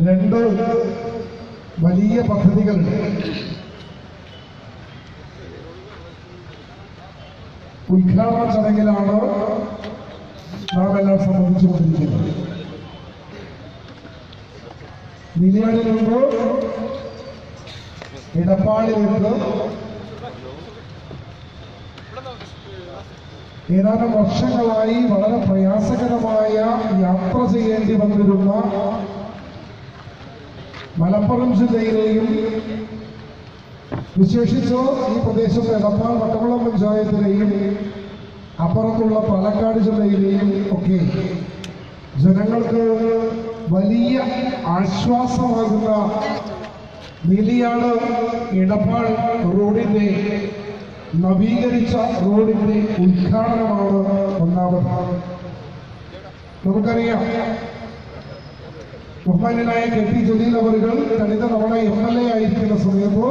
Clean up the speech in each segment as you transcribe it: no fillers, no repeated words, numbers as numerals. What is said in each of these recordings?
രണ്ട് വലിയ പദ്ധതികളുണ്ട്. ഉദ്ഘാടന ചടങ്ങിലാണ് നാം എല്ലാം സംബന്ധിച്ചുകൊണ്ടിരിക്കുന്നത്. നിലയാടിൽ നിന്ന് ഇടപ്പാളിലേക്ക് ഏതാനും വർഷങ്ങളായി വളരെ പ്രയാസകരമായ യാത്ര ചെയ്യേണ്ടി വന്നിരുന്ന മലപ്പുറം ജില്ലയിലെയും വിശേഷിച്ച് ഈ പ്രദേശത്തെ എടപ്പാൾ വട്ടക്കുളം പഞ്ചായത്തിലെയും അപ്പുറത്തുള്ള പാലക്കാട് ജില്ലയിലെയും ഒക്കെ ജനങ്ങൾക്ക് വലിയ ആശ്വാസമാകുന്ന നീലിയാട് ഇടപ്പാൾ റോഡിന്റെ നവീകരിച്ച റോഡിന്റെ ഉദ്ഘാടനമാണ് ഒന്നാമത്. നമുക്കറിയാം, ബഹുമാന്യനായ KT ജലീൽ അവர்கள் കഴിഞ്ഞ തവണ MLA ആയിരിക്കുന്ന സമയത്ത്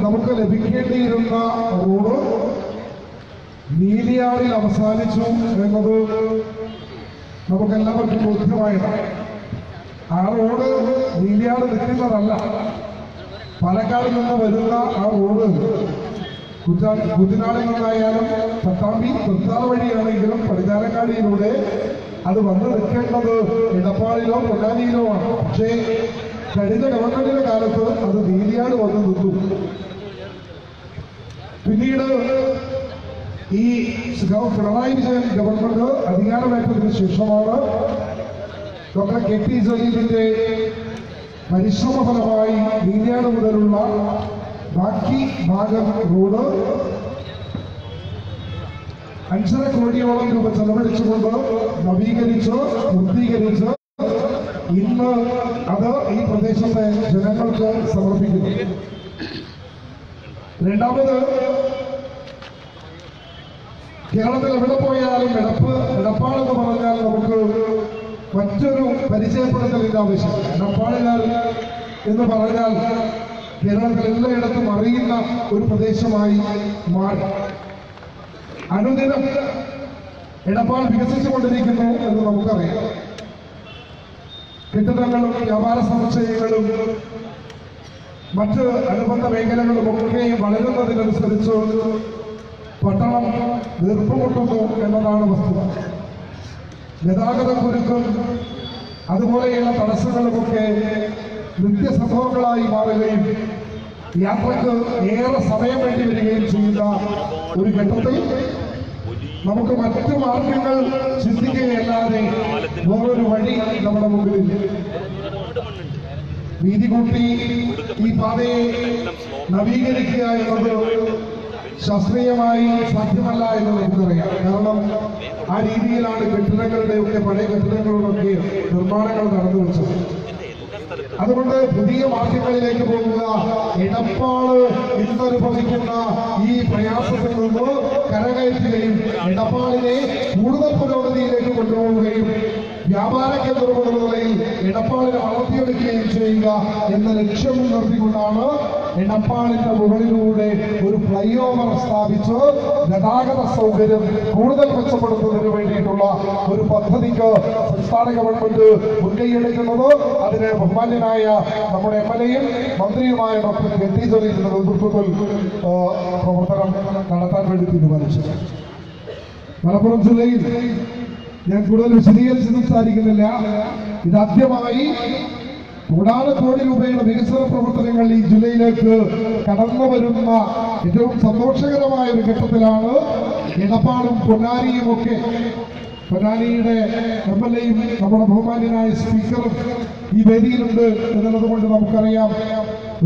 നമുക്ക് ലഭിക്കേണ്ടിയിരുന്ന റോഡ് നീലിയാടിൽ അവസാനിച്ചു എന്നത് നമുക്കെല്ലാവർക്കും ബോധ്യമായതാണ്. ആ റോഡ് നീലിയാട് നിൽക്കുന്നതല്ല, പാലക്കാട് നിന്ന് വരുന്ന ആ റോഡ് കുട്ടനാടിൽ നിന്നായാലും പട്ടാമ്പി തൃത്താല വഴിയാണെങ്കിലും പടിഞ്ഞാറങ്ങാടിയിലൂടെ അത് വന്നു നിൽക്കേണ്ടത് ഇടപ്പാളിലോ പൊന്നാനിയിലോ ആണ്. പക്ഷേ കഴിഞ്ഞ ഗവൺമെന്റിന്റെ കാലത്ത് അത് നീലിയാട് വന്നു നിന്നു. പിന്നീട് ഈ പിണറായി വിജയൻ ഗവൺമെന്റ് അധികാരമേറ്റതിനു ശേഷമാണ് ഡോക്ടർ KT ജലീലിന്റെ പരിശ്രമ ഫലമായി നീലിയാട് മുതലുള്ള ബാക്കി ഭാഗം റോഡ് 5.5 കോടിയോളം രൂപ ചെലവഴിച്ചുകൊണ്ട് നവീകരിച്ച് പൂർത്തീകരിച്ച് ഇന്ന് അത് ഈ പ്രദേശത്തെ ജനങ്ങൾക്ക് സമർപ്പിക്കുന്നു. രണ്ടാമത്, കേരളത്തിൽ എവിടെ പോയാലും എടപ്പാൾ എന്ന് പറഞ്ഞാൽ നമുക്ക് മറ്റൊരു പരിചയപ്പെടുത്തലിന്റെ ആവശ്യമില്ല. എടപ്പാളുകാർ എന്ന് പറഞ്ഞാൽ കേരളത്തിൽ എല്ലായിടത്തും അറിയുന്ന ഒരു പ്രദേശമായി മാറി. അനുദിനം എടപ്പാൾ വികസിച്ചുകൊണ്ടിരിക്കുന്നു എന്ന് നമുക്കറിയാം. കെട്ടിടങ്ങളും വ്യാപാര സമുച്ചയങ്ങളും മറ്റ് അനുബന്ധ മേഖലകളും ഒക്കെ വളരുന്നതിനനുസരിച്ച് പട്ടണം വീർപ്പുമുട്ടുന്നു എന്നതാണ് വസ്തുത. ഗതാഗത കുരുക്കും അതുപോലെയുള്ള തടസ്സങ്ങളുമൊക്കെ നിത്യസംഭവങ്ങളായി മാറുകയും യാത്രക്ക് ഏറെ സമയം വേണ്ടി വരികയും ചെയ്യുന്ന ഒരു ഘട്ടത്തിൽ നമുക്ക് മറ്റു മാർഗങ്ങൾ ചിന്തിക്കുകയല്ലാതെ വേറൊരു വഴി നമ്മുടെ മുമ്പിലില്ല. വീതി കൂട്ടി ഈ പാതയെ നവീകരിക്കുക എന്നത് ശാസ്ത്രീയമായി സാധ്യമല്ല എന്ന് നമുക്കറിയാം. കാരണം ആ രീതിയിലാണ് കെട്ടിടങ്ങളുടെയൊക്കെ പഴയ കെട്ടിടങ്ങളുടെയൊക്കെ നിർമ്മാണങ്ങൾ നടന്നു വെച്ചത്. അതുകൊണ്ട് പുതിയ മാർഗങ്ങളിലേക്ക് പോകുക, ഇടപ്പാള് ഇന്നനുഭവിക്കുന്ന ഈ പ്രയാസത്തിൽ നിന്ന് കരകയറ്റുകയും ഇടപ്പാളിനെ കൂടുതൽ പുരോഗതിയിലേക്ക് കൊണ്ടുപോവുകയും വ്യാപാര കേന്ദ്രം എന്ന നിലയിൽ ഇടപ്പാളിനെ വളർത്തിയെടുക്കുകയും ചെയ്യുക എന്ന ലക്ഷ്യം നിർത്തിക്കൊണ്ടാണ് ഇടപ്പാളിന്റെ മുകളിലൂടെ ഒരു ഫ്ലൈ ഓവർ സ്ഥാപിച്ച് ഗതാഗത സൗകര്യം കൂടുതൽ മെച്ചപ്പെടുത്തുന്നതിന് വേണ്ടിയിട്ടുള്ള ഒരു പദ്ധതിക്ക് സംസ്ഥാന ഗവൺമെന്റ് മുൻകൈയെടുക്കുന്നത്. അതിന് ബഹുമാന്യനായ നമ്മുടെ MLAയും മന്ത്രിയുമായ ഡോക്ടർ KT ജലീലിന്റെ നേതൃത്വത്തിൽ പ്രവർത്തനം നടത്താൻ വേണ്ടി തീരുമാനിച്ചു. മലപ്പുറം ജില്ലയിൽ ഞാൻ കൂടുതൽ വിശദീകരിച്ച് സംസാരിക്കുന്നില്ല. ഇതാദ്യമായി കോടാനുകോടി രൂപയുടെ വികസന പ്രവർത്തനങ്ങൾ ഈ ജില്ലയിലേക്ക് കടന്നു വരുന്ന ഏറ്റവും സന്തോഷകരമായ ഒരു ഘട്ടത്തിലാണ് ഇടപ്പാളും പൊന്നാനിയും ഒക്കെ. പൊന്നാനിയുടെ MLAയും നമ്മുടെ ബഹുമാന്യനായ സ്പീക്കറും ഈ വേദിയിലുണ്ട് എന്നുള്ളത് കൊണ്ട് നമുക്കറിയാം.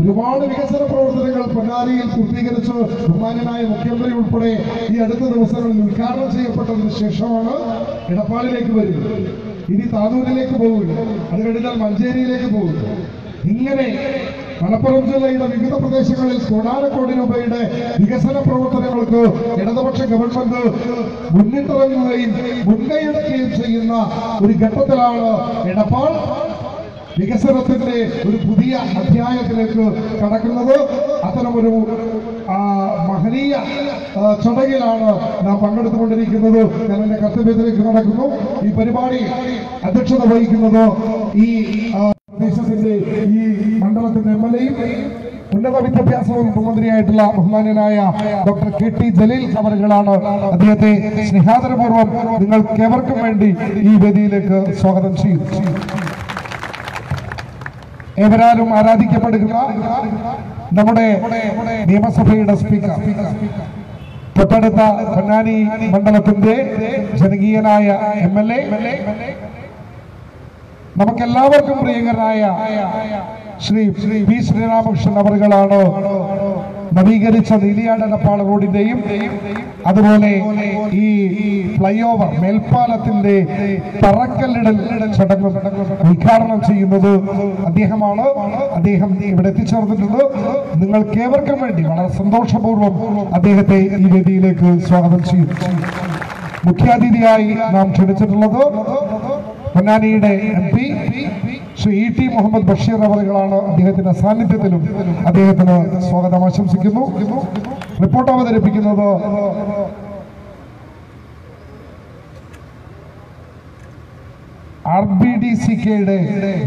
ഒരുപാട് വികസന പ്രവർത്തനങ്ങൾ പൊന്നാനിയിൽ പൂർത്തീകരിച്ച് ബഹുമാന്യനായ മുഖ്യമന്ത്രി ഉൾപ്പെടെ ഈ അടുത്ത ദിവസങ്ങളിൽ ഉദ്ഘാടനം ചെയ്യപ്പെട്ടതിന് ശേഷമാണ് ഇടപ്പാളിലേക്ക് വരുന്നത്. ഇനി താനൂരിലേക്ക് പോകുക, അത് കഴിഞ്ഞാൽ മഞ്ചേരിയിലേക്ക് പോകുക. ഇങ്ങനെ മലപ്പുറം ജില്ലയുടെ വിവിധ പ്രദേശങ്ങളിൽ കോടാനുകോടി രൂപയുടെ വികസന പ്രവർത്തനങ്ങൾക്ക് ഇടതുപക്ഷ ഗവൺമെന്റ് മുന്നിട്ടിറങ്ങുകയും മുൻകൈയെടുക്കുകയും ചെയ്യുന്ന ഒരു ഘട്ടത്തിലാണ് എടപ്പാൾ വികസനത്തിന്റെ ഒരു പുതിയ അധ്യായത്തിലേക്ക് കടക്കുന്നത്. അത്തരമൊരു മഹനീയ ചടങ്ങിലാണ് നാം പങ്കെടുത്തുകൊണ്ടിരിക്കുന്നത്. ഞാൻ എന്റെ കർത്തവ്യത്തിലേക്ക് നടക്കുന്നു. ഈ പരിപാടി അധ്യക്ഷത വഹിക്കുന്നത് ഈ പ്രദേശത്തിന്റെ ഈ മണ്ഡലത്തിന്റെ MLA ഉന്നത വിദ്യാഭ്യാസ വകുപ്പ് മന്ത്രിയായിട്ടുള്ള ബഹുമാന്യനായ ഡോക്ടർ KT ജലീൽ അവറുകളാണ്. അദ്ദേഹത്തെ സ്നേഹാദരപൂർവ്വം നിങ്ങൾക്കേവർക്കും വേണ്ടി ഈ വേദിയിലേക്ക് സ്വാഗതം ചെയ്യും. ഏവരാലും ആരാധിക്കപ്പെടുന്ന നമ്മുടെ നിയമസഭയുടെ സ്പീക്കർ, തൊട്ടടുത്ത പൊന്നാനി മണ്ഡലത്തിന്റെ ജനകീയനായ MLA, നമുക്കെല്ലാവർക്കും പ്രിയങ്കരനായ ശ്രീ V ശ്രീരാമകൃഷ്ണൻ അവറുകളാണ് നവീകരിച്ച നീലിയാട് എടപ്പാൾ റോഡിന്റെയും അതുപോലെ ഈ ഫ്ലൈ ഓവർ മേൽപ്പാലത്തിന്റെ തറക്കല്ലിടൽ ചടങ്ങ് ഉദ്ഘാടനം ചെയ്യുന്നത് അദ്ദേഹമാണ്. അദ്ദേഹം ഇവിടെ എത്തിച്ചേർന്നിട്ടുണ്ട്. നിങ്ങൾക്കേവർക്കും വേണ്ടി വളരെ സന്തോഷപൂർവ്വം അദ്ദേഹത്തെ ഈ വേദിയിലേക്ക് സ്വാഗതം ചെയ്യും. മുഖ്യാതിഥിയായി നാം ക്ഷണിച്ചിട്ടുള്ളത് പൊന്നാനിയുടെ MP ശ്രീ ET മുഹമ്മദ് ബഷീർ അവറുകളാണ്. അദ്ദേഹത്തിന്റെ സാന്നിധ്യത്തിലും അദ്ദേഹത്തിന് സ്വാഗതം ആശംസിക്കുന്നു. റിപ്പോർട്ട് അവതരിപ്പിക്കുന്നത് RBDCKയുടെ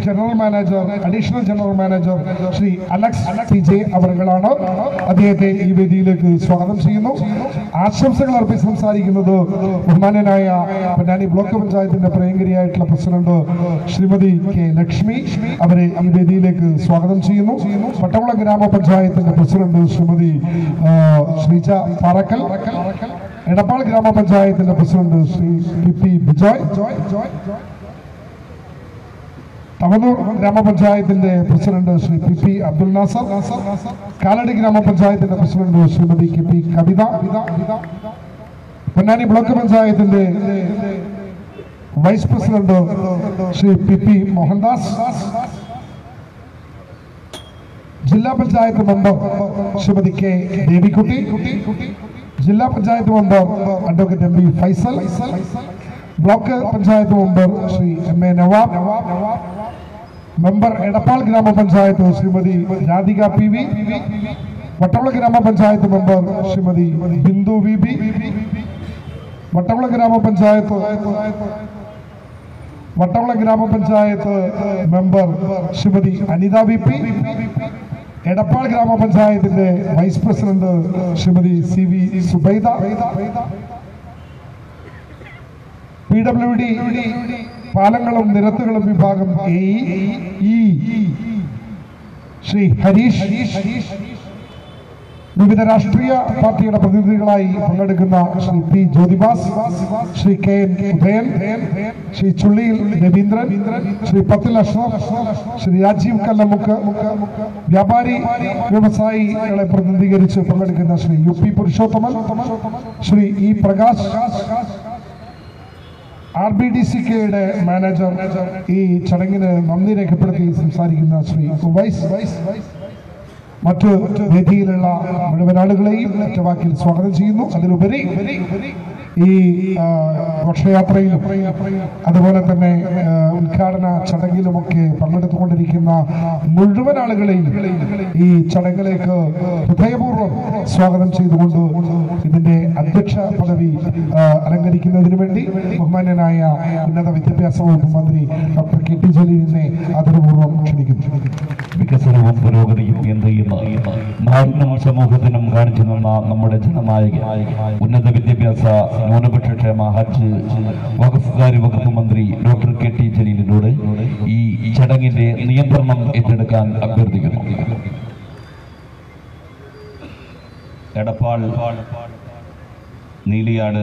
general manager, additional general manager Shri Alex TJ അവറുകളാണ്. അദ്ദേഹത്തെ ഈ വേദിയിലേക്ക് സ്വാഗതം ചെയ്യുന്നു. ആശംസകൾ അർപ്പിച്ച് സംസാരിക്കുന്നത് ബഹുമാന്യനായ പൊന്നാനി ബ്ലോക്ക് പഞ്ചായത്തിന്റെ പ്രിയങ്കരിയായിട്ടുള്ള പ്രസിഡന്റ് ശ്രീമതി K ലക്ഷ്മി അവരെ ഈ വേദിയിലേക്ക് സ്വാഗതം ചെയ്യുന്നു. വട്ടവള ഗ്രാമപഞ്ചായത്തിന്റെ പ്രസിഡന്റ് ശ്രീമതി ശ്രീജ പാറക്കൽ, എടപ്പാൾ ഗ്രാമപഞ്ചായത്തിന്റെ പ്രസിഡന്റ് ശ്രീ PP ബിജോയ്, തവനൂർ ഗ്രാമപഞ്ചായത്തിന്റെ പ്രസിഡന്റ് ശ്രീ PP അബ്ദുൽ നാസർ, കാലടി ഗ്രാമപഞ്ചായത്തിന്റെ president Shrimati KP Kavitha, Ponnani block പഞ്ചായത്തിന്റെ vice president Shri PP Mohandas, ജില്ലാ പഞ്ചായത്ത് മെമ്പർ ശ്രീമതി K ദേവിക്കുട്ടി, ജില്ലാ panchayat member advocate MB Faisal, block panchayat member Shri MA Nawab, member Edappal ഗ്രാമപഞ്ചായത്ത് ശ്രീമതി രാധിക PV, വട്ടവള ഗ്രാമപഞ്ചായത്ത് മെമ്പർ ശ്രീമതി ബിന്ദു VB, വട്ടവള ഗ്രാമപഞ്ചായത്ത് മെമ്പർ ശ്രീമതി അനിത VP, എടപ്പാൾ ഗ്രാമപഞ്ചായത്തിന്റെ vice president Shrimati CV Subaida, PWD പാലങ്ങളും നിരത്തുകളും വിഭാഗം AE ശ്രീ ഹരീഷ്, വിവിധ രാഷ്ട്രീയ പാർട്ടിയുടെ പ്രതിനിധികളായി പങ്കെടുക്കുന്ന ശ്രീ P ജ്യോതിബാസ്, ശ്രീ KN ഉദയൻ, ശ്രീ ചുള്ളിയിൽ രവീന്ദ്രൻ, ശ്രീ പത്തിൽ അഷ്റഫ്, ശ്രീ രാജീവ് കല്ലമുക്ക്, വ്യാപാരി വ്യവസായികളെ പ്രതിനിധീകരിച്ച് പങ്കെടുക്കുന്ന ശ്രീ UP പുരുഷോത്തമൻ, ശ്രീ E പ്രകാശ്, RBDCKയുടെ മാനേജർ, ഈ ചടങ്ങിന് നന്ദി രേഖപ്പെടുത്തി സംസാരിക്കുന്ന ശ്രീ ഉവൈസ്, മറ്റു വേദിയിലുള്ള മുഴുവൻ ആളുകളെയും ഒറ്റവാക്കിൽ സ്വാഗതം ചെയ്യുന്നു. അതിലുപരി ഈ ഘോഷയാത്രയിലും അതുപോലെ തന്നെ ഉദ്ഘാടന ചടങ്ങിലുമൊക്കെ പങ്കെടുത്തുകൊണ്ടിരിക്കുന്ന മുഴുവൻ ആളുകളെയും ഈ ചടങ്ങിലേക്ക് ഹൃദയപൂർവ്വം സ്വാഗതം ചെയ്തുകൊണ്ട് ഇതിന്റെ അധ്യക്ഷ പദവി അലങ്കരിക്കുന്നതിന് വേണ്ടി ബഹുമാന്യനായ ഉന്നത വിദ്യാഭ്യാസ വകുപ്പ് മന്ത്രി ഡോക്ടർ KT ജലീലിനെ ആദരപൂർവ്വം ക്ഷണിക്കുന്നു. വികസനവും പുരോഗതിയും എന്ത് ചെയ്യുന്ന നാടിനും സമൂഹത്തിനും കാണിച്ചു തന്ന നമ്മുടെ ജനനായകൻ ഉന്നത വിദ്യാഭ്യാസ ന്യൂനപക്ഷ ക്ഷേമ ഹജ്ജ് വഖഫ് കാര്യ വകുപ്പ് മന്ത്രി ഡോക്ടർ KT ജലീലിനോട് ഈ ചടങ്ങിന്റെ നിയന്ത്രണം ഏറ്റെടുക്കാൻ അഭ്യർത്ഥിക്കുന്നു. എടപ്പാൾ നീലിയാട്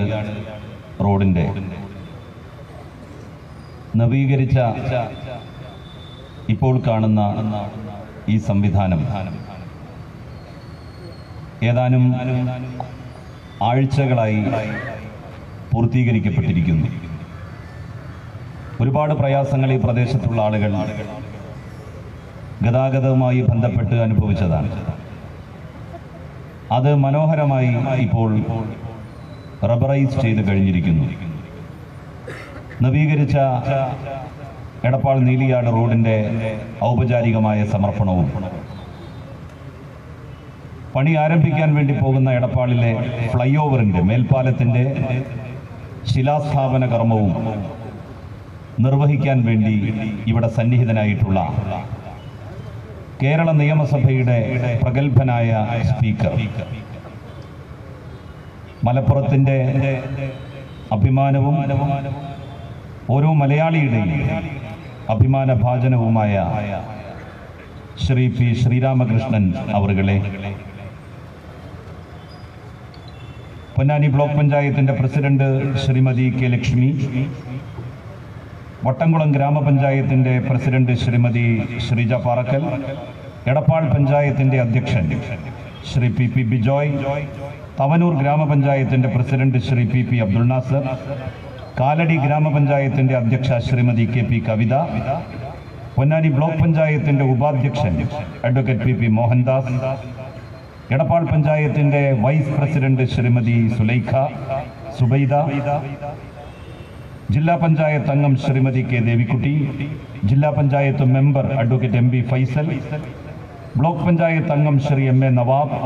റോഡിന്റെ നവീകരിച്ച ഇപ്പോൾ കാണുന്ന ഈ സംവിധാനം ഏതാനും ആഴ്ചകളായി പൂർത്തീകരിക്കപ്പെട്ടിരിക്കുന്നു. ഒരുപാട് പ്രയാസങ്ങൾ ഈ പ്രദേശത്തുള്ള ആളുകൾ ഗതാഗതവുമായി ബന്ധപ്പെട്ട് അനുഭവിച്ചതാണ്. അത് മനോഹരമായി ഇപ്പോൾ റബ്ബറൈസ് ചെയ്ത് കഴിഞ്ഞിരിക്കുന്നു. നവീകരിച്ച എടപ്പാൾ നീലിയാട് റോഡിന്റെ ഔപചാരികമായ സമർപ്പണവും പണി ആരംഭിക്കാൻ വേണ്ടി പോകുന്ന എടപ്പാളിലെ ഫ്ലൈ ഓവറിൻ്റെ മേൽപ്പാലത്തിൻ്റെ ശിലാസ്ഥാപന കർമ്മവും നിർവഹിക്കാൻ വേണ്ടി ഇവിടെ സന്നിഹിതനായിട്ടുള്ള കേരള നിയമസഭയുടെ പ്രഗത്ഭനായ സ്പീക്കർ, മലപ്പുറത്തിൻ്റെ അഭിമാനവും ഓരോ മലയാളിയുടെയും അഭിമാനഭാജനവുമായ ശ്രീ പി ശ്രീരാമകൃഷ്ണൻ അവറുകളെ, പൊന്നാനി ബ്ലോക്ക് പഞ്ചായത്തിൻ്റെ പ്രസിഡന്റ് ശ്രീമതി കെ ലക്ഷ്മി, വട്ടംകുളം ഗ്രാമപഞ്ചായത്തിൻ്റെ പ്രസിഡന്റ് ശ്രീമതി ശ്രീജ പാറക്കൽ, എടപ്പാൾ പഞ്ചായത്തിൻ്റെ അധ്യക്ഷൻ ശ്രീ പി പി ബിജോയ്, തവനൂർ ഗ്രാമപഞ്ചായത്തിൻ്റെ president Shri P P Abdul Nasser, Kaladi ഗ്രാമപഞ്ചായത്തിൻ്റെ അധ്യക്ഷ Shrimati K P Kavitha, Ponnani block പഞ്ചായത്തിൻ്റെ ഉപാധ്യക്ഷൻ advocate P P Mohandas, Edappal പഞ്ചായത്തിൻ്റെ വൈസ് പ്രസിഡന്റ് ശ്രീമതി സുബൈദ, ജില്ലാ പഞ്ചായത്ത് അംഗം ശ്രീമതി കെ ദേവിക്കുട്ടി, ജില്ലാ panchayat member advocate M B Faisal, block panchayat അംഗം ശ്രീ എം എ നവാബ്,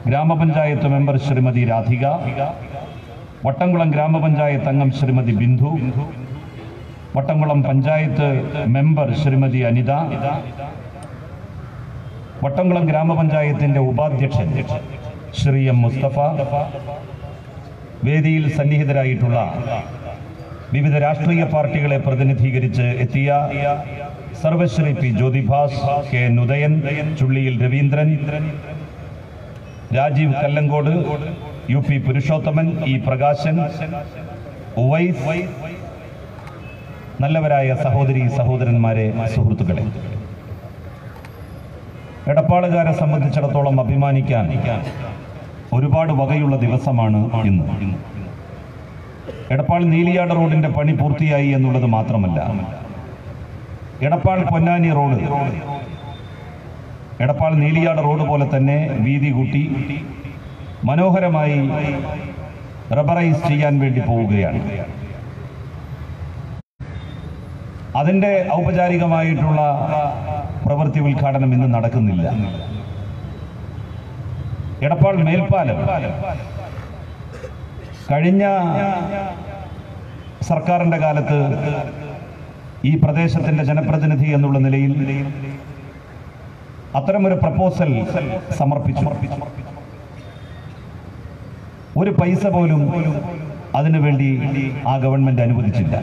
ഗ്രാമപഞ്ചായത്ത് മെമ്പർ ശ്രീമതി രാധിക, വട്ടംകുളം ഗ്രാമപഞ്ചായത്ത് അംഗം ശ്രീമതി ബിന്ദു, വട്ടംകുളം പഞ്ചായത്ത് മെമ്പർ ശ്രീമതി അനിത, വട്ടംകുളം ഗ്രാമപഞ്ചായത്തിൻ്റെ ഉപാധ്യക്ഷൻ ശ്രീ എം മുസ്തഫ, വേദിയിൽ സന്നിഹിതരായിട്ടുള്ള വിവിധ രാഷ്ട്രീയ പാർട്ടികളെ പ്രതിനിധീകരിച്ച് എത്തിയ Sarvashri P Jyothibhas, K Udayan, Chulliyil Raveendran, Rajeev Kallankode, U P Purushothaman, E Prakashan, Uvais, നല്ലവരായ സഹോദരി സഹോദരന്മാരെ, സുഹൃത്തുക്കളെ, എടപ്പാളുകാരെ സംബന്ധിച്ചിടത്തോളം അഭിമാനിക്കാൻ ഒരുപാട് വകയുള്ള ദിവസമാണ് ഇന്ന്. എടപ്പാൾ നീലിയാട് റോഡിന്റെ പണി പൂർത്തിയായി എന്നുള്ളത് മാത്രമല്ല, എടപ്പാൾ പൊന്നാനി റോഡ് എടപ്പാൾ നീലിയാട് റോഡ് പോലെ തന്നെ വീതി കൂട്ടി മനോഹരമായി റബ്ബറൈസ് ചെയ്യാൻ വേണ്ടി പോവുകയാണ്. അതിൻ്റെ ഔപചാരികമായിട്ടുള്ള പ്രവൃത്തി ഉദ്ഘാടനം ഇന്ന് നടക്കുന്നില്ല. എടപ്പാൾ മേൽപ്പാലം കഴിഞ്ഞ സർക്കാരിൻ്റെ കാലത്ത് ഈ പ്രദേശത്തിൻ്റെ ജനപ്രതിനിധി എന്നുള്ള നിലയിൽ അത്തരമൊരു പ്രപ്പോസൽ സമർപ്പിച്ചു. ഒരു പൈസ പോലും അതിനുവേണ്ടി ആ ഗവൺമെന്റ് അനുവദിച്ചില്ല.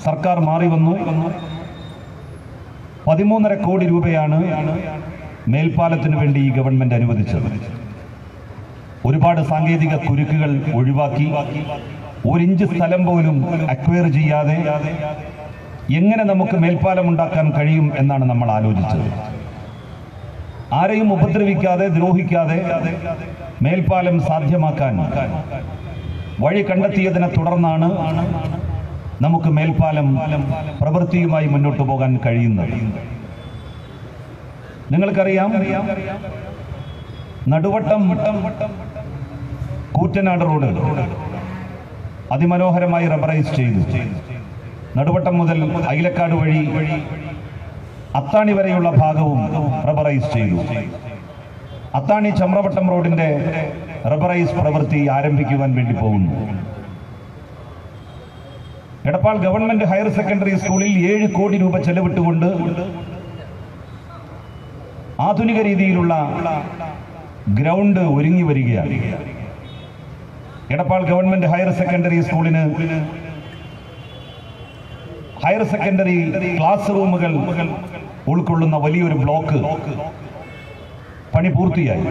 സർക്കാർ മാറി വന്നു. 13.5 കോടി രൂപയാണ് മേൽപ്പാലത്തിന് വേണ്ടി ഈ ഗവൺമെന്റ് അനുവദിച്ചത്. ഒരുപാട് സാങ്കേതിക കുരുക്കുകൾ ഒഴിവാക്കി 1 ഇഞ്ച് സ്ഥലം പോലും അക്വയർ ചെയ്യാതെ എങ്ങനെ നമുക്ക് മേൽപ്പാലം ഉണ്ടാക്കാൻ കഴിയും എന്നാണ് നമ്മൾ ആലോചിച്ചത്. ആരെയും ഉപദ്രവിക്കാതെ ദ്രോഹിക്കാതെ മേൽപ്പാലം സാധ്യമാക്കാൻ വഴി കണ്ടെത്തിയതിനെ തുടർന്നാണ് നമുക്ക് മേൽപ്പാലം പ്രവൃത്തിയുമായി മുന്നോട്ട് പോകാൻ കഴിയുന്നത്. നിങ്ങൾക്കറിയാം, നടുവട്ടം കൂറ്റനാട് റോഡ് അതിമനോഹരമായി റബ്ബറൈസ് ചെയ്തു. നടുവട്ടം മുതൽ അയിലക്കാട് വഴി അത്താണി വരെയുള്ള ഭാഗവും റബ്ബറൈസ് ചെയ്തു. അത്താണി ചമ്രവട്ടം റോഡിന്റെ റബ്ബറൈസ് പ്രവൃത്തി ആരംഭിക്കുവാൻ വേണ്ടി പോകുന്നു. എടപ്പാൾ ഗവൺമെന്റ് ഹയർ സെക്കൻഡറി സ്കൂളിൽ 7 കോടി രൂപ ചെലവിട്ടുകൊണ്ട് ആധുനിക രീതിയിലുള്ള ഗ്രൗണ്ട് ഒരുങ്ങി വരികയാണ്. എടപ്പാൾ ഗവൺമെന്റ് ഹയർ സെക്കൻഡറി സ്കൂളിന് ഹയർ സെക്കൻഡറി ക്ലാസ് റൂമുകൾ ഉൾക്കൊള്ളുന്ന വലിയൊരു ബ്ലോക്ക് പണി പൂർത്തിയായി.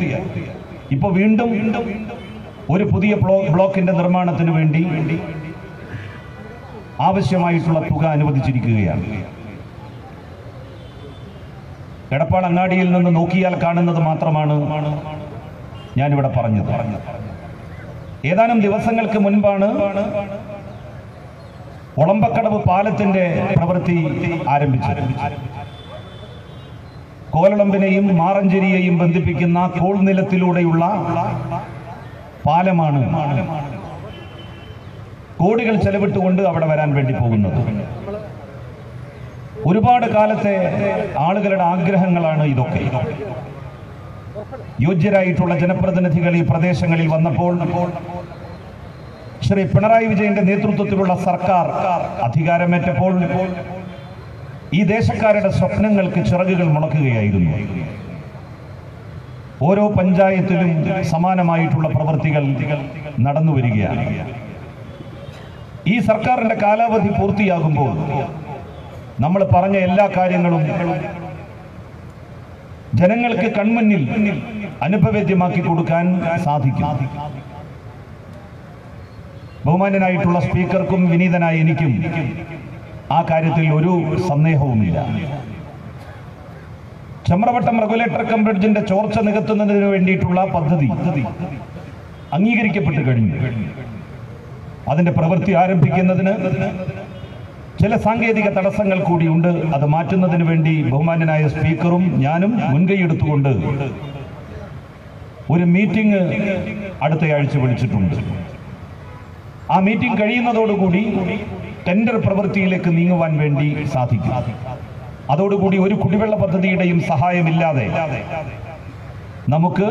ഇപ്പോൾ വീണ്ടും ഒരു പുതിയ ബ്ലോക്കിന്റെ നിർമ്മാണത്തിന് വേണ്ടി ആവശ്യമായിട്ടുള്ള തുക അനുവദിച്ചിരിക്കുകയാണ്. എടപ്പാൾ അങ്ങാടിയിൽ നിന്ന് നോക്കിയാൽ കാണുന്നത് മാത്രമാണ് ഞാനിവിടെ പറഞ്ഞത്. ഏതാനും ദിവസങ്ങൾക്ക് മുൻപാണ് ഒളമ്പക്കടവ് പാലത്തിന്റെ പ്രവൃത്തി ആരംഭിച്ചത്. കോലളമ്പിനെയും മാറഞ്ചേരിയെയും ബന്ധിപ്പിക്കുന്ന കോൾ നിലത്തിലൂടെയുള്ള പാലമാണ് കോടികൾ ചെലവിട്ടുകൊണ്ട് അവിടെ വരാൻ വേണ്ടി പോകുന്നത്. ഒരുപാട് കാലത്തെ ആളുകളുടെ ആഗ്രഹങ്ങളാണ് ഇതൊക്കെ. യോഗ്യരായിട്ടുള്ള ജനപ്രതിനിധികൾ ഈ പ്രദേശങ്ങളിൽ വന്നപ്പോൾ ശ്രീ പിണറായി വിജയന്റെ നേതൃത്വത്തിലുള്ള സർക്കാർ അധികാരമേറ്റപ്പോൾ ഈ ദേശക്കാരുടെ സ്വപ്നങ്ങൾക്ക് ചിറകുകൾ മുളക്കുകയായിരുന്നു. ഓരോ പഞ്ചായത്തിലും സമാനമായിട്ടുള്ള പ്രവൃത്തികൾ നടന്നു വരികയാണ്. ഈ സർക്കാരിന്റെ കാലാവധി പൂർത്തിയാകുമ്പോൾ നമ്മൾ പറഞ്ഞ എല്ലാ കാര്യങ്ങളും ജനങ്ങൾക്ക് കൺമുന്നിൽ അനുഭവേദ്യമാക്കി കൊടുക്കാൻ സാധിക്കും. ബഹുമാന്യനായിട്ടുള്ള സ്പീക്കർക്കും വിനീതനായ എനിക്കും ആ കാര്യത്തിൽ ഒരു സന്ദേഹവുമില്ല. ചമ്രവട്ടം റെഗുലേറ്റർ കം ബ്രിഡ്ജിന്റെ ചോർച്ച നികത്തുന്നതിന് വേണ്ടിയിട്ടുള്ള പദ്ധതി അംഗീകരിക്കപ്പെട്ടു കഴിഞ്ഞു. അതിന്റെ പ്രവൃത്തി ആരംഭിക്കുന്നതിന് ചില സാങ്കേതിക തടസ്സങ്ങൾ കൂടിയുണ്ട്. അത് മാറ്റുന്നതിന് വേണ്ടി ബഹുമാന്യനായ സ്പീക്കറും ഞാനും മുൻകൈയെടുത്തുകൊണ്ട് ഒരു മീറ്റിംഗ് അടുത്തയാഴ്ച വിളിച്ചിട്ടുണ്ട്. ആ മീറ്റിംഗ് കഴിയുന്നതോടുകൂടി ടെൻഡർ പ്രവൃത്തിയിലേക്ക് നീങ്ങുവാൻ വേണ്ടി സാധിക്കും. അതോടുകൂടി ഒരു കുടിവെള്ള പദ്ധതിയുടെയും സഹായമില്ലാതെ നമുക്ക്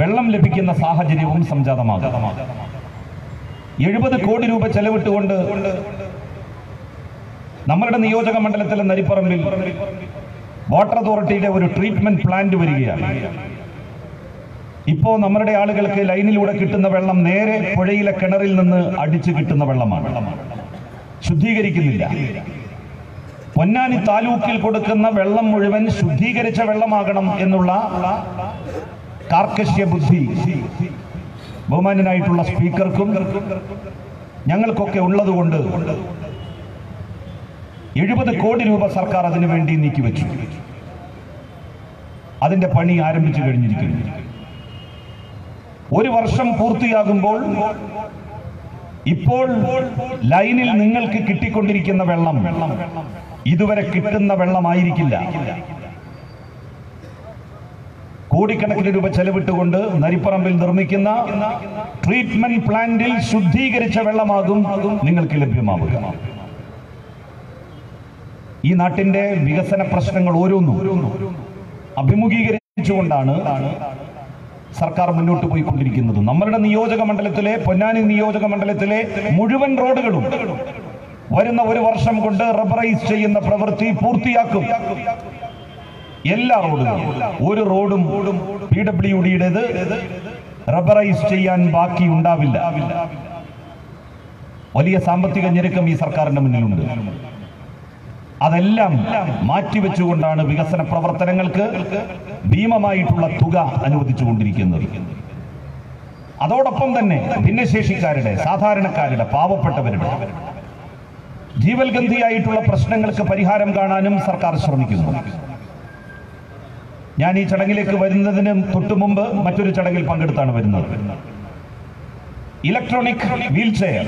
വെള്ളം ലഭിക്കുന്ന സാഹചര്യവും സംജാതമാകും. 70 കോടി രൂപ ചെലവിട്ടുകൊണ്ട് നമ്മളുടെ നിയോജക മണ്ഡലത്തിലെ നരിപ്പറമ്പിൽ വാട്ടർ അതോറിറ്റിയുടെ ഒരു ട്രീറ്റ്മെന്റ് പ്ലാന്റ് വരികയാണ്. ഇപ്പോ നമ്മുടെ ആളുകൾക്ക് ലൈനിലൂടെ കിട്ടുന്ന വെള്ളം നേരെ പുഴയിലെ കിണറിൽ നിന്ന് അടിച്ചു കിട്ടുന്ന വെള്ളമാണ്, ശുദ്ധീകരിക്കുന്നില്ല. പൊന്നാനി താലൂക്കിൽ കൊടുക്കുന്ന വെള്ളം മുഴുവൻ ശുദ്ധീകരിച്ച വെള്ളമാകണം എന്നുള്ള കാർക്കശ്യ ബുദ്ധി ബഹുമാന്യനായിട്ടുള്ള സ്പീക്കർക്കും ഞങ്ങൾക്കൊക്കെ ഉള്ളതുകൊണ്ട് 70 കോടി രൂപ സർക്കാർ അതിനു വേണ്ടി നീക്കിവെച്ചു. അതിന്റെ പണി ആരംഭിച്ചു കഴിഞ്ഞിരിക്കുന്നു. ഒരു വർഷം പൂർത്തിയാകുമ്പോൾ ഇപ്പോൾ ലൈനിൽ നിങ്ങൾക്ക് കിട്ടിക്കൊണ്ടിരിക്കുന്ന വെള്ളം ഇതുവരെ കിട്ടുന്ന വെള്ളമായിരിക്കില്ല. കോടിക്കണക്കിന് രൂപ ചെലവിട്ടുകൊണ്ട് നരിപ്പറമ്പിൽ നിർമ്മിക്കുന്ന ട്രീറ്റ്മെന്റ് പ്ലാന്റിൽ ശുദ്ധീകരിച്ച വെള്ളമാകും നിങ്ങൾക്ക് ലഭ്യമാവുക. ഈ നാട്ടിന്റെ വികസന പ്രശ്നങ്ങൾ ഓരോന്നും അഭിമുഖീകരിച്ചുകൊണ്ടാണ് സർക്കാർ മുന്നോട്ട് പോയിക്കൊണ്ടിരിക്കുന്നത്. നമ്മളുടെ നിയോജക മണ്ഡലത്തിലെ പൊന്നാനി നിയോജക മണ്ഡലത്തിലെ മുഴുവൻ റോഡുകളും വരുന്ന ഒരു വർഷം കൊണ്ട് റബ്ബറൈസ് ചെയ്യുന്ന പ്രവൃത്തി പൂർത്തിയാക്കും. എല്ലാ റോഡുകളും, ഒരു റോഡും PWDയുടേത് റബ്ബറൈസ് ചെയ്യാൻ ബാക്കി ഉണ്ടാവില്ല. വലിയ സാമ്പത്തിക ഞെരുക്കം ഈ സർക്കാരിന്റെ മുന്നിലുണ്ട്. അതെല്ലാം മാറ്റിവെച്ചുകൊണ്ടാണ് വികസന പ്രവർത്തനങ്ങൾക്ക് ഭീമമായിട്ടുള്ള തുക അനുവദിച്ചുകൊണ്ടിരിക്കുന്നത്. അതോടൊപ്പം തന്നെ ഭിന്നശേഷിക്കാരുടെ, സാധാരണക്കാരുടെ, പാവപ്പെട്ടവരുടെ ജീവൽഗന്ധിയായിട്ടുള്ള പ്രശ്നങ്ങൾക്ക് പരിഹാരം കാണാനും സർക്കാർ ശ്രമിക്കുന്നു. ഞാൻ ഈ ചടങ്ങിലേക്ക് വരുന്നതിന് തൊട്ടു മുമ്പ് മറ്റൊരു ചടങ്ങിൽ പങ്കെടുത്താണ് വരുന്നത്. ഇലക്ട്രോണിക് വീൽ ചെയർ,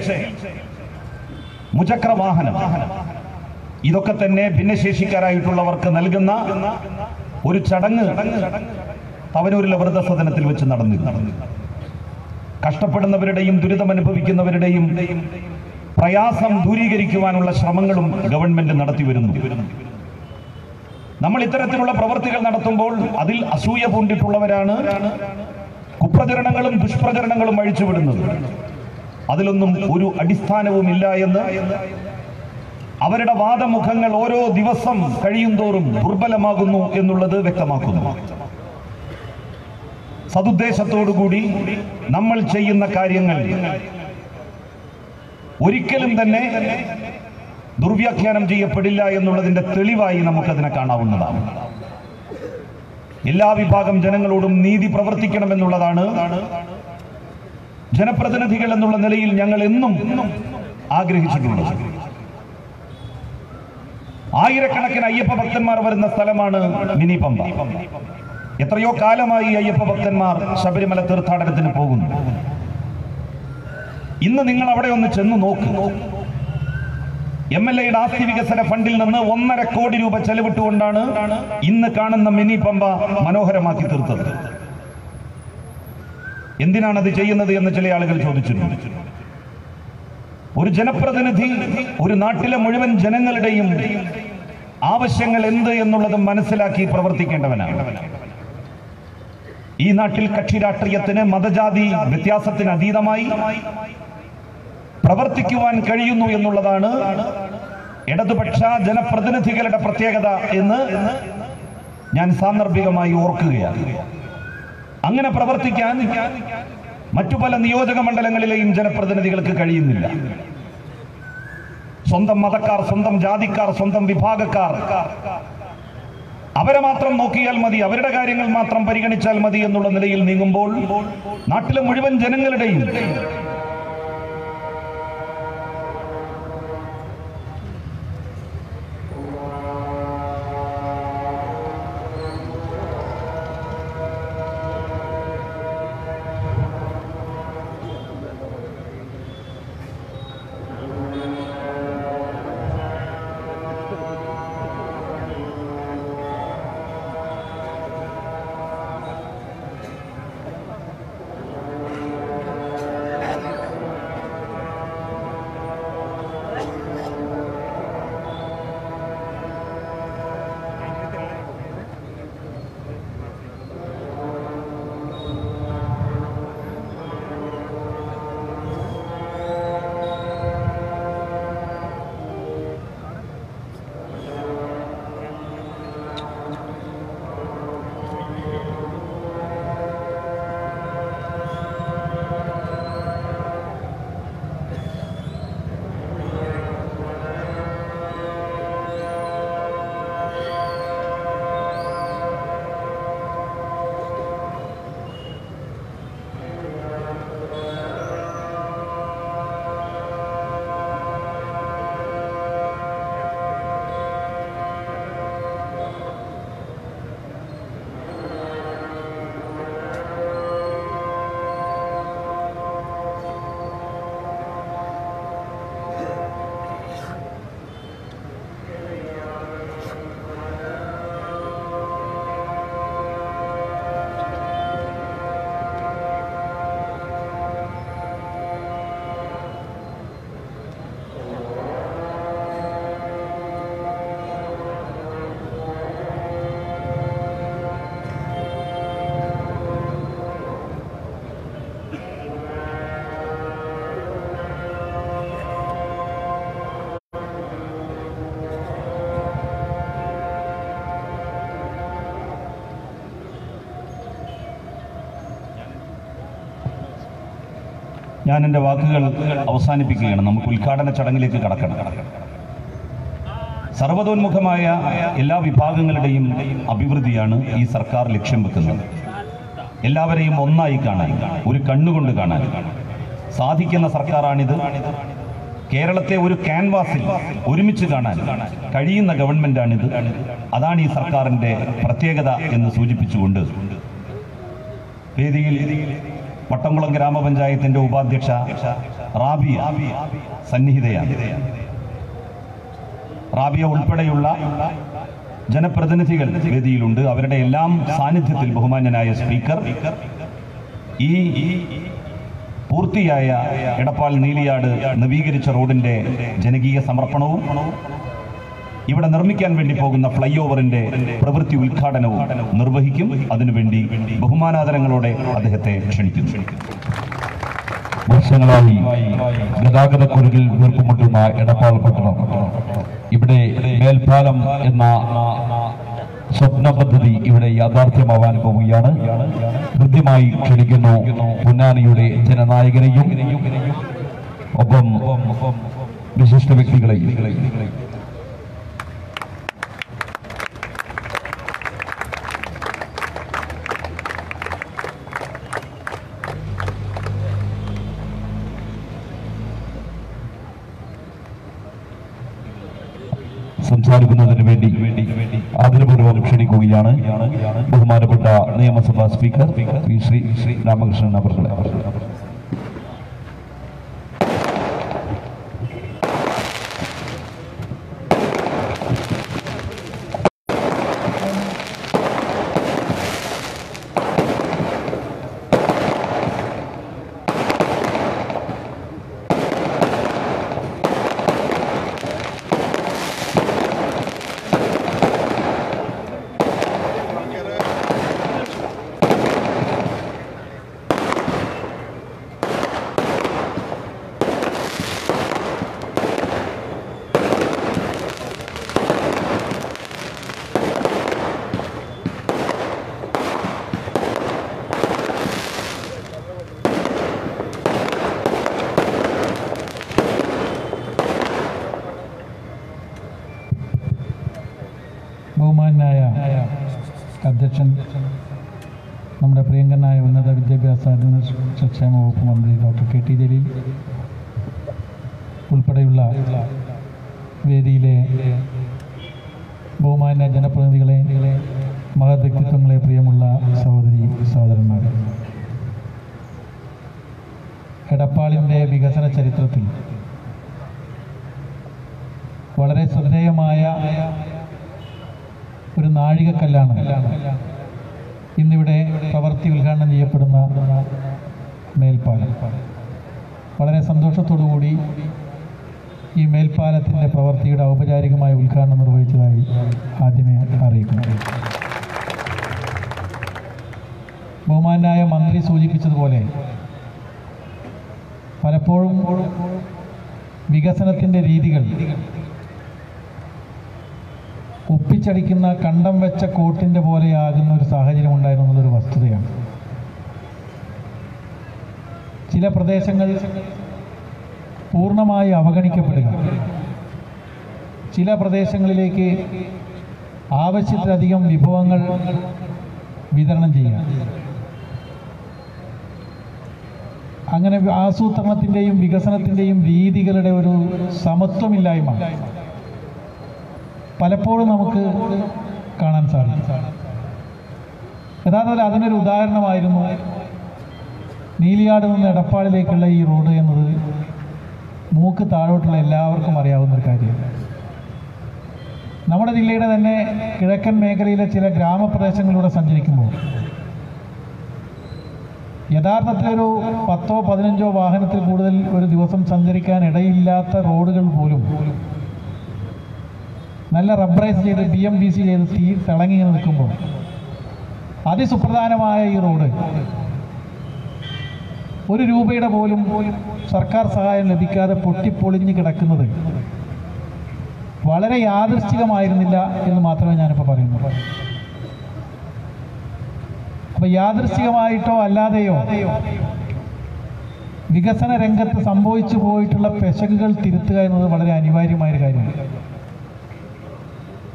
മുചക്ര വാഹനം, ഇതൊക്കെ തന്നെ ഭിന്നശേഷിക്കാരായിട്ടുള്ളവർക്ക് നൽകുന്ന ഒരു ചടങ്ങ് തവനൂരിലെ വൃദ്ധസദനത്തിൽ വെച്ച് നടന്നിരുന്നു. കഷ്ടപ്പെടുന്നവരുടെയും ദുരിതമനുഭവിക്കുന്നവരുടെയും പ്രയാസം ദൂരീകരിക്കുവാനുള്ള ശ്രമങ്ങളും ഗവൺമെന്റ് നടത്തി വരുന്നു. നമ്മൾ ഇത്തരത്തിലുള്ള പ്രവൃത്തികൾ നടത്തുമ്പോൾ അതിൽ അസൂയ പൂണ്ടിട്ടുള്ളവരാണ് കുപ്രചരണങ്ങളും ദുഷ്പ്രചരണങ്ങളും അഴിച്ചുവിടുന്നത്. അതിലൊന്നും ഒരു അടിസ്ഥാനവുമില്ല എന്ന് അവരുടെ വാദമുഖങ്ങൾ ഓരോ ദിവസം കഴിയുന്തോറും ദുർബലമാകുന്നു എന്നുള്ളത് വ്യക്തമാക്കുന്നു. സതുദ്ദേശത്തോടുകൂടി നമ്മൾ ചെയ്യുന്ന കാര്യങ്ങൾ ഒരിക്കലും തന്നെ ദുർവ്യാഖ്യാനം ചെയ്യപ്പെടില്ല എന്നുള്ളതിന്റെ തെളിവായി നമുക്കതിനെ കാണാവുന്നതാണ്. എല്ലാ വിഭാഗം ജനങ്ങളോടും നീതി പ്രവർത്തിക്കണമെന്നുള്ളതാണ് ജനപ്രതിനിധികൾ എന്നുള്ള നിലയിൽ ഞങ്ങൾ എന്നും ആഗ്രഹിച്ചിട്ടുള്ളത്. ആയിരക്കണക്കിന് അയ്യപ്പ ഭക്തന്മാർ വരുന്ന സ്ഥലമാണ് മിനി പമ്പ. എത്രയോ കാലമായി അയ്യപ്പ ഭക്തന്മാർ ശബരിമല തീർത്ഥാടനത്തിന് പോകുന്നു. ഇന്ന് നിങ്ങൾ അവിടെ ഒന്ന് ചെന്ന് നോക്ക്. MLAയുടെ ആസ്തി വികസന ഫണ്ടിൽ നിന്ന് 1.5 കോടി രൂപ ചെലവിട്ടുകൊണ്ടാണ് ഇന്ന് കാണുന്ന മിനി പമ്പ മനോഹരമാക്കി തീർത്തത്. എന്തിനാണത് ചെയ്യുന്നത് എന്ന് ചില ആളുകൾ ചോദിച്ചിട്ടുണ്ട്. ഒരു ജനപ്രതിനിധി ഒരു നാട്ടിലെ മുഴുവൻ ജനങ്ങളുടെയും ആവശ്യങ്ങൾ എന്ത് എന്നുള്ളത് മനസ്സിലാക്കി പ്രവർത്തിക്കേണ്ടവനാണ്. ഈ നാട്ടിൽ കക്ഷി രാഷ്ട്രീയത്തിന് മതജാതി വ്യത്യാസത്തിന് അതീതമായി പ്രവർത്തിക്കുവാൻ കഴിയുന്നു എന്നുള്ളതാണ് ഇടതുപക്ഷ ജനപ്രതിനിധികളുടെ പ്രത്യേകത എന്ന് ഞാൻ സാന്ദർഭികമായി ഓർക്കുകയാണ്. അങ്ങനെ പ്രവർത്തിക്കാൻ മറ്റു പല നിയോജക മണ്ഡലങ്ങളിലെയും ജനപ്രതിനിധികൾക്ക് കഴിയുന്നില്ല. സ്വന്തം മതക്കാർ, സ്വന്തം ജാതിക്കാർ, സ്വന്തം വിഭാഗക്കാർ അവരെ മാത്രം നോക്കിയാൽ മതി, അവരുടെ കാര്യങ്ങൾ മാത്രം പരിഗണിച്ചാൽ മതി എന്നുള്ള നിലയിൽ നീങ്ങുമ്പോൾ നാട്ടിലെ മുഴുവൻ ജനങ്ങളുടെയും ഞാൻ എൻ്റെ വാക്കുകൾ അവസാനിപ്പിക്കുകയാണ്. നമുക്ക് ഉദ്ഘാടന ചടങ്ങിലേക്ക് കടക്കണം. സർവതോന്മുഖമായ എല്ലാ വിഭാഗങ്ങളുടെയും അഭിവൃദ്ധിയാണ് ഈ സർക്കാർ ലക്ഷ്യം വെക്കുന്നത്. എല്ലാവരെയും ഒന്നായി കാണാൻ, ഒരു കണ്ണുകൊണ്ട് കാണാൻ സാധിക്കുന്ന സർക്കാരാണിത്. കേരളത്തെ ഒരു ക്യാൻവാസിൽ ഒരുമിച്ച് കാണാൻ കഴിയുന്ന ഗവൺമെന്റാണിത്. അതാണ് ഈ സർക്കാരിൻ്റെ പ്രത്യേകത എന്ന് സൂചിപ്പിച്ചുകൊണ്ട് വേദിയിൽ വട്ടംകുളം ഗ്രാമപഞ്ചായത്തിന്റെ ഉപാധ്യക്ഷ റാബിയ സന്നിഹിതയാണ്. റാബിയ ഉൾപ്പെടെയുള്ള ജനപ്രതിനിധികൾ വേദിയിലുണ്ട്. അവരുടെ എല്ലാം സാന്നിധ്യത്തിൽ ബഹുമാന്യനായ സ്പീക്കർ ഈ പൂർത്തിയായ എടപ്പാൾ നീലിയാട് നവീകരിച്ച റോഡിന്റെ ജനകീയ സമർപ്പണവും ഇവിടെ നിർമ്മിക്കാൻ വേണ്ടി പോകുന്ന ഫ്ലൈ ഓവറിന്റെ പ്രവൃത്തി ഉദ്ഘാടനവും നിർവഹിക്കും. അതിനുവേണ്ടി ബഹുമാനാദരങ്ങളോടെ അദ്ദേഹത്തെ ക്ഷണിക്കുന്നു. വർഷങ്ങളായി ഗതാഗതക്കുരുകിൽ വീർപ്പുമുട്ടുന്ന എടപ്പാൾ പട്ടണം ഇവിടെ മേൽപ്പാലം എന്ന സ്വപ്ന പദ്ധതി ഇവിടെ യാഥാർത്ഥ്യമാവാൻ പോവുകയാണ്. കൃത്യമായി ക്ഷണിക്കുന്നു പൊന്നാനിയുടെ ജനനായകനെയും ഒപ്പം വിശിഷ്ട വ്യക്തികളെയും. സംസാരിക്കുന്നതിന് വേണ്ടി ആദരപൂർവ്വം ക്ഷണിക്കുകയാണ് ബഹുമാനപ്പെട്ട നിയമസഭാ സ്പീക്കർ ശ്രീ രാമകൃഷ്ണൻ അവർകളെ. അധ്യക്ഷൻ നമ്മുടെ പ്രിയങ്കരനായ ഉന്നത വിദ്യാഭ്യാസ ക്ഷേമ വകുപ്പ് മന്ത്രി ഡോക്ടർ കെ ടി ജലീൽ ഉൾപ്പെടെയുള്ള വേദിയിലെ ബഹുമാന്യ ജനപ്രതിനിധികളെ മഹത് വ്യക്തിത്വങ്ങളെ, പ്രിയമുള്ള സഹോദരി സഹോദരന്മാർ, എടപ്പാളിൻ്റെ വികസന ചരിത്രത്തിൽ വളരെ ശ്രദ്ധേയമായ ഒരു നാഴികക്കല്ലാണ് ഇന്നിവിടെ പ്രവൃത്തി ഉദ്ഘാടനം ചെയ്യപ്പെടുന്ന മേൽപ്പാലം. വളരെ സന്തോഷത്തോടുകൂടി ഈ മേൽപ്പാലത്തിൻ്റെ പ്രവൃത്തിയുടെ ഔപചാരികമായ ഉദ്ഘാടനം നിർവഹിച്ചതായി ആദ്യമേ അറിയിക്കുന്നു. ബഹുമാനായ മന്ത്രി സൂചിപ്പിച്ചതുപോലെ പലപ്പോഴും വികസനത്തിൻ്റെ രീതികൾ ഒപ്പിച്ചടിക്കുന്ന കണ്ടം വെച്ച കോട്ടിൻ്റെ പോലെയാകുന്ന ഒരു സാഹചര്യം ഉണ്ടായിരുന്നുള്ളൊരു വസ്തുതയാണ്. ചില പ്രദേശങ്ങൾ പൂർണ്ണമായി അവഗണിക്കപ്പെടുക, ചില പ്രദേശങ്ങളിലേക്ക് ആവശ്യത്തിലധികം വിഭവങ്ങൾ വിതരണം ചെയ്യുക, അങ്ങനെ ആസൂത്രണത്തിൻ്റെയും വികസനത്തിൻ്റെയും രീതികളുടെ ഒരു സമത്വമില്ലായ്മ പലപ്പോഴും നമുക്ക് കാണാൻ സാധിക്കും. യഥാർത്ഥത്തിൽ അതിനൊരു ഉദാഹരണമായിരുന്നു നീലിയാട് നിന്ന് എടപ്പാളിലേക്കുള്ള ഈ റോഡ് എന്നത് മൂക്ക് താഴോട്ടുള്ള എല്ലാവർക്കും അറിയാവുന്ന ഒരു കാര്യമാണ്. നമ്മുടെ ജില്ലയുടെ തന്നെ കിഴക്കൻ മേഖലയിലെ ചില ഗ്രാമപ്രദേശങ്ങളിലൂടെ സഞ്ചരിക്കുമ്പോൾ യഥാർത്ഥത്തിലൊരു 10ഓ 15ഓ വാഹനത്തിൽ കൂടുതൽ ഒരു ദിവസം സഞ്ചരിക്കാൻ ഇടയില്ലാത്ത റോഡുകൾ പോലും നല്ല റബ്ബറൈസ് ചെയ്ത് BMBC ചെയ്ത് തിളങ്ങി നിൽക്കുമ്പോൾ അതിസുപ്രധാനമായ ഈ റോഡ് ₹1 പോലും സർക്കാർ സഹായം ലഭിക്കാതെ പൊട്ടിപ്പൊളിഞ്ഞ് കിടക്കുന്നത് വളരെ യാദൃശ്ചികമായിരുന്നില്ല എന്ന് മാത്രമേ ഞാനിപ്പോൾ പറയുന്നു. അപ്പോൾ യാദൃശ്ചികമായിട്ടോ അല്ലാതെയോ വികസന രംഗത്ത് സംഭവിച്ചു പോയിട്ടുള്ള പെശകുകൾ തിരുത്തുക എന്നത് വളരെ അനിവാര്യമായൊരു കാര്യമാണ്.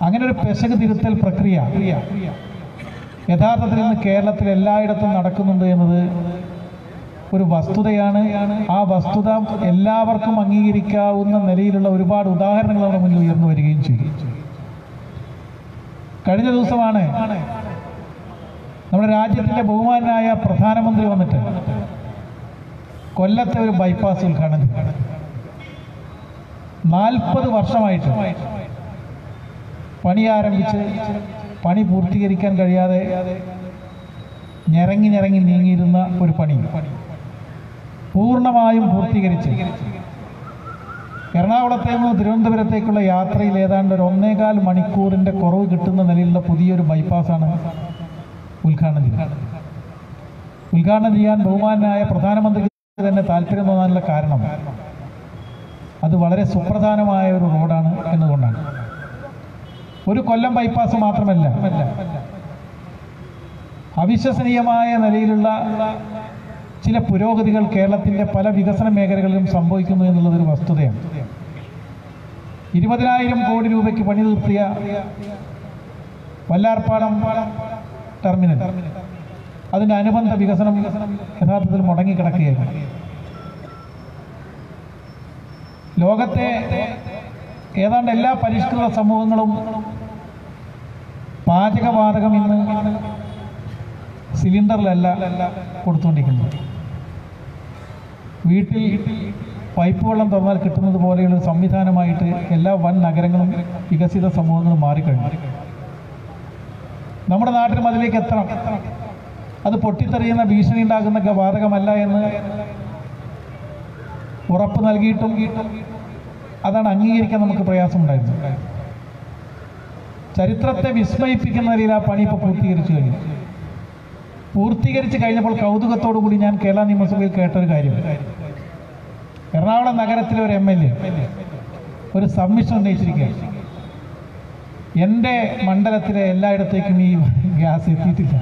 അങ്ങനെ ഒരു പെശക് തിരുത്തൽ പ്രക്രിയ യഥാർത്ഥത്തിൽ ഇന്ന് കേരളത്തിൽ എല്ലായിടത്തും നടക്കുന്നുണ്ട് എന്നത് ഒരു വസ്തുതയാണ്. ആ വസ്തുത എല്ലാവർക്കും അംഗീകരിക്കാവുന്ന നിലയിലുള്ള ഒരുപാട് ഉദാഹരണങ്ങൾ നമ്മുടെ മുന്നിൽ ഉയർന്നു വരികയും ചെയ്തു. കഴിഞ്ഞ ദിവസമാണ് നമ്മുടെ രാജ്യത്തിൻ്റെ ബഹുമാനായ പ്രധാനമന്ത്രി വന്നിട്ട് കൊല്ലത്തെ ഒരു ബൈപ്പാസ് ഉദ്ഘാടനം ചെയ്തു. 40 വർഷമായിട്ട് പണി ആരംഭിച്ച് പണി പൂർത്തീകരിക്കാൻ കഴിയാതെ ഞെരങ്ങി നീങ്ങിയിരുന്ന ഒരു പണി പൂർണ്ണമായും പൂർത്തീകരിച്ച് എറണാകുളത്തെ നിന്ന് തിരുവനന്തപുരത്തേക്കുള്ള യാത്രയിൽ ഏതാണ്ട് ഒരു 1.25 മണിക്കൂറിൻ്റെ കുറവ് കിട്ടുന്ന നിലയിലുള്ള പുതിയൊരു ബൈപ്പാസാണ് ഉദ്ഘാടനം ചെയ്തത്. ഉദ്ഘാടനം ചെയ്യാൻ ബഹുമാനായ പ്രധാനമന്ത്രിക്ക് തന്നെ താല്പര്യം തോന്നാനുള്ള കാരണം അത് വളരെ സുപ്രധാനമായ ഒരു റോഡാണ് എന്നുകൊണ്ടാണ്. ഒരു കൊല്ലം ബൈപ്പാസ് മാത്രമല്ല, അവിശ്വസനീയമായ നിലയിലുള്ള ചില പുരോഗതികൾ കേരളത്തിൻ്റെ പല വികസന മേഖലകളിലും സംഭവിക്കുന്നു എന്നുള്ളതൊരു വസ്തുതയാണ്. 20,000 കോടി രൂപയ്ക്ക് പണി നിർത്തിയ വല്ലാർപാടം ടെർമിനൽ, അതിൻ്റെ അനുബന്ധ വികസനം യഥാർത്ഥത്തിൽ മുടങ്ങിക്കിടക്കുകയായിരുന്നു. ലോകത്തെ ഏതാണ്ട് എല്ലാ പരിഷ്കൃത സമൂഹങ്ങളും പാചകവാതകം ഇന്ന് സിലിണ്ടറിലല്ല കൊടുത്തുകൊണ്ടിരിക്കുന്നത്. വീട്ടിൽ പൈപ്പ് വെള്ളം തുറന്നാൽ കിട്ടുന്നത് പോലെയുള്ള സംവിധാനമായിട്ട് എല്ലാ വൻ നഗരങ്ങളും വികസിത സമൂഹങ്ങളും മാറിക്കഴിഞ്ഞു. നമ്മുടെ നാട്ടിലും അതിലേക്ക് എത്തണം. അത് പൊട്ടിത്തെറിയുന്ന ഭീഷണി ഉണ്ടാകുന്ന വാതകമല്ല എന്ന് ഉറപ്പ് നൽകിയിട്ടും അതാണ് അംഗീകരിക്കാൻ നമുക്ക് പ്രയാസമുണ്ടായിരുന്നു. ചരിത്രത്തെ വിസ്മയിപ്പിക്കുന്ന നിലയിൽ ആ പണി ഇപ്പോൾ പൂർത്തീകരിച്ച് കഴിഞ്ഞപ്പോൾ കൗതുകത്തോടു കൂടി ഞാൻ കേരള നിയമസഭയിൽ കേട്ടൊരു കാര്യം, എറണാകുളം നഗരത്തിലെ ഒരു MLA ഒരു സബ്മിഷൻ ഉന്നയിച്ചിരിക്കുകയാണ്. എൻ്റെ മണ്ഡലത്തിലെ എല്ലായിടത്തേക്കും ഈ ഗ്യാസ് എത്തിയിട്ടില്ല,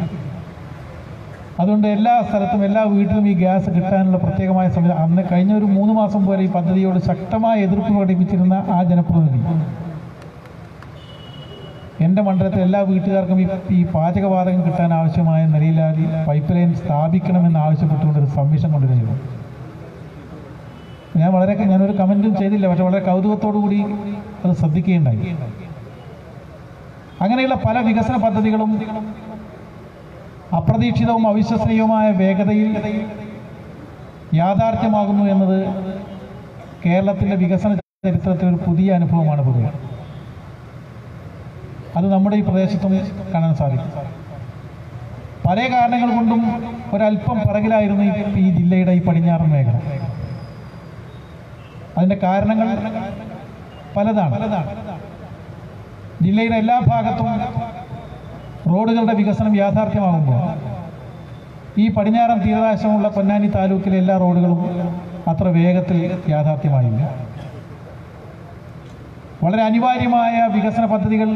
അതുകൊണ്ട് എല്ലാ സ്ഥലത്തും എല്ലാ വീട്ടിലും ഈ ഗ്യാസ് കിട്ടാനുള്ള പ്രത്യേകമായ സംവിധാനം. അന്ന് കഴിഞ്ഞ ഒരു 3 മാസം പോലെ ഈ പദ്ധതിയോട് ശക്തമായ എതിർപ്പ് പ്രകടിപ്പിച്ചിരുന്ന ആ ജനപ്രതിനിധി എൻ്റെ മണ്ഡലത്തിൽ എല്ലാ വീട്ടുകാർക്കും ഈ പാചകവാതകം കിട്ടാൻ ആവശ്യമായ നിലയിലാതി പൈപ്പ് ലൈൻ സ്ഥാപിക്കണമെന്ന് ആവശ്യപ്പെട്ടുകൊണ്ടൊരു സബ്മിഷൻ കൊണ്ടുവരുന്നു. ഞാനൊരു കമൻറ്റും ചെയ്തില്ല, പക്ഷെ വളരെ കൗതുകത്തോടു കൂടി അത് ശ്രദ്ധിക്കുകയുണ്ടായി. അങ്ങനെയുള്ള പല വികസന പദ്ധതികളും അപ്രതീക്ഷിതവും അവിശ്വസനീയവുമായ വേഗതയിൽ യാഥാർത്ഥ്യമാകുന്നു എന്നത് കേരളത്തിൻ്റെ വികസന ചരിത്രത്തിൽ ഒരു പുതിയ അനുഭവമാണ് പൊതുവെ. അത് നമ്മുടെ ഈ പ്രദേശത്തും കാണാൻ സാധിക്കും. പല കാരണങ്ങൾ കൊണ്ടും ഒരല്പം പിറകിലായിരുന്നു ഈ ജില്ലയുടെ ഈ പടിഞ്ഞാറൻ മേഖല. അതിൻ്റെ കാരണങ്ങൾ പലതാണ്. ജില്ലയുടെ എല്ലാ ഭാഗത്തും റോഡുകളുടെ വികസനം യാഥാർത്ഥ്യമാകുമ്പോൾ ഈ പടിഞ്ഞാറൻ തീരദേശമുള്ള പൊന്നാനി താലൂക്കിലെ എല്ലാ റോഡുകളും അത്ര വേഗത്തിൽ യാഥാർത്ഥ്യമായില്ല. വളരെ അനിവാര്യമായ വികസന പദ്ധതികൾ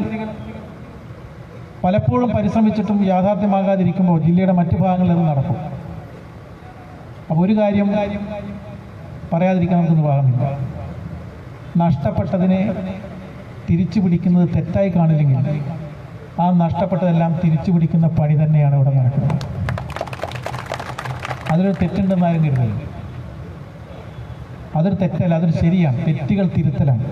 പലപ്പോഴും പരിശ്രമിച്ചിട്ടും യാഥാർത്ഥ്യമാകാതിരിക്കുമ്പോൾ ജില്ലയുടെ മറ്റു ഭാഗങ്ങളിൽ അത് നടക്കും. അപ്പോൾ ഒരു കാര്യം പറയാതിരിക്കാൻ നമുക്ക് നിർവാഹമില്ല. നഷ്ടപ്പെട്ടതിനെ തിരിച്ചു പിടിക്കുന്നത് തെറ്റായി കാണില്ലെങ്കിൽ ആ നഷ്ടപ്പെട്ടതെല്ലാം തിരിച്ചു പിടിക്കുന്ന പണി തന്നെയാണ് ഇവിടെ നടക്കുന്നത്. അതിലൊരു തെറ്റുണ്ടെന്ന് ആരും കരുതില്ല. അതൊരു തെറ്റല്ല, അതൊരു ശരിയാണ്. തെറ്റുകൾ തിരുത്തലാണ്.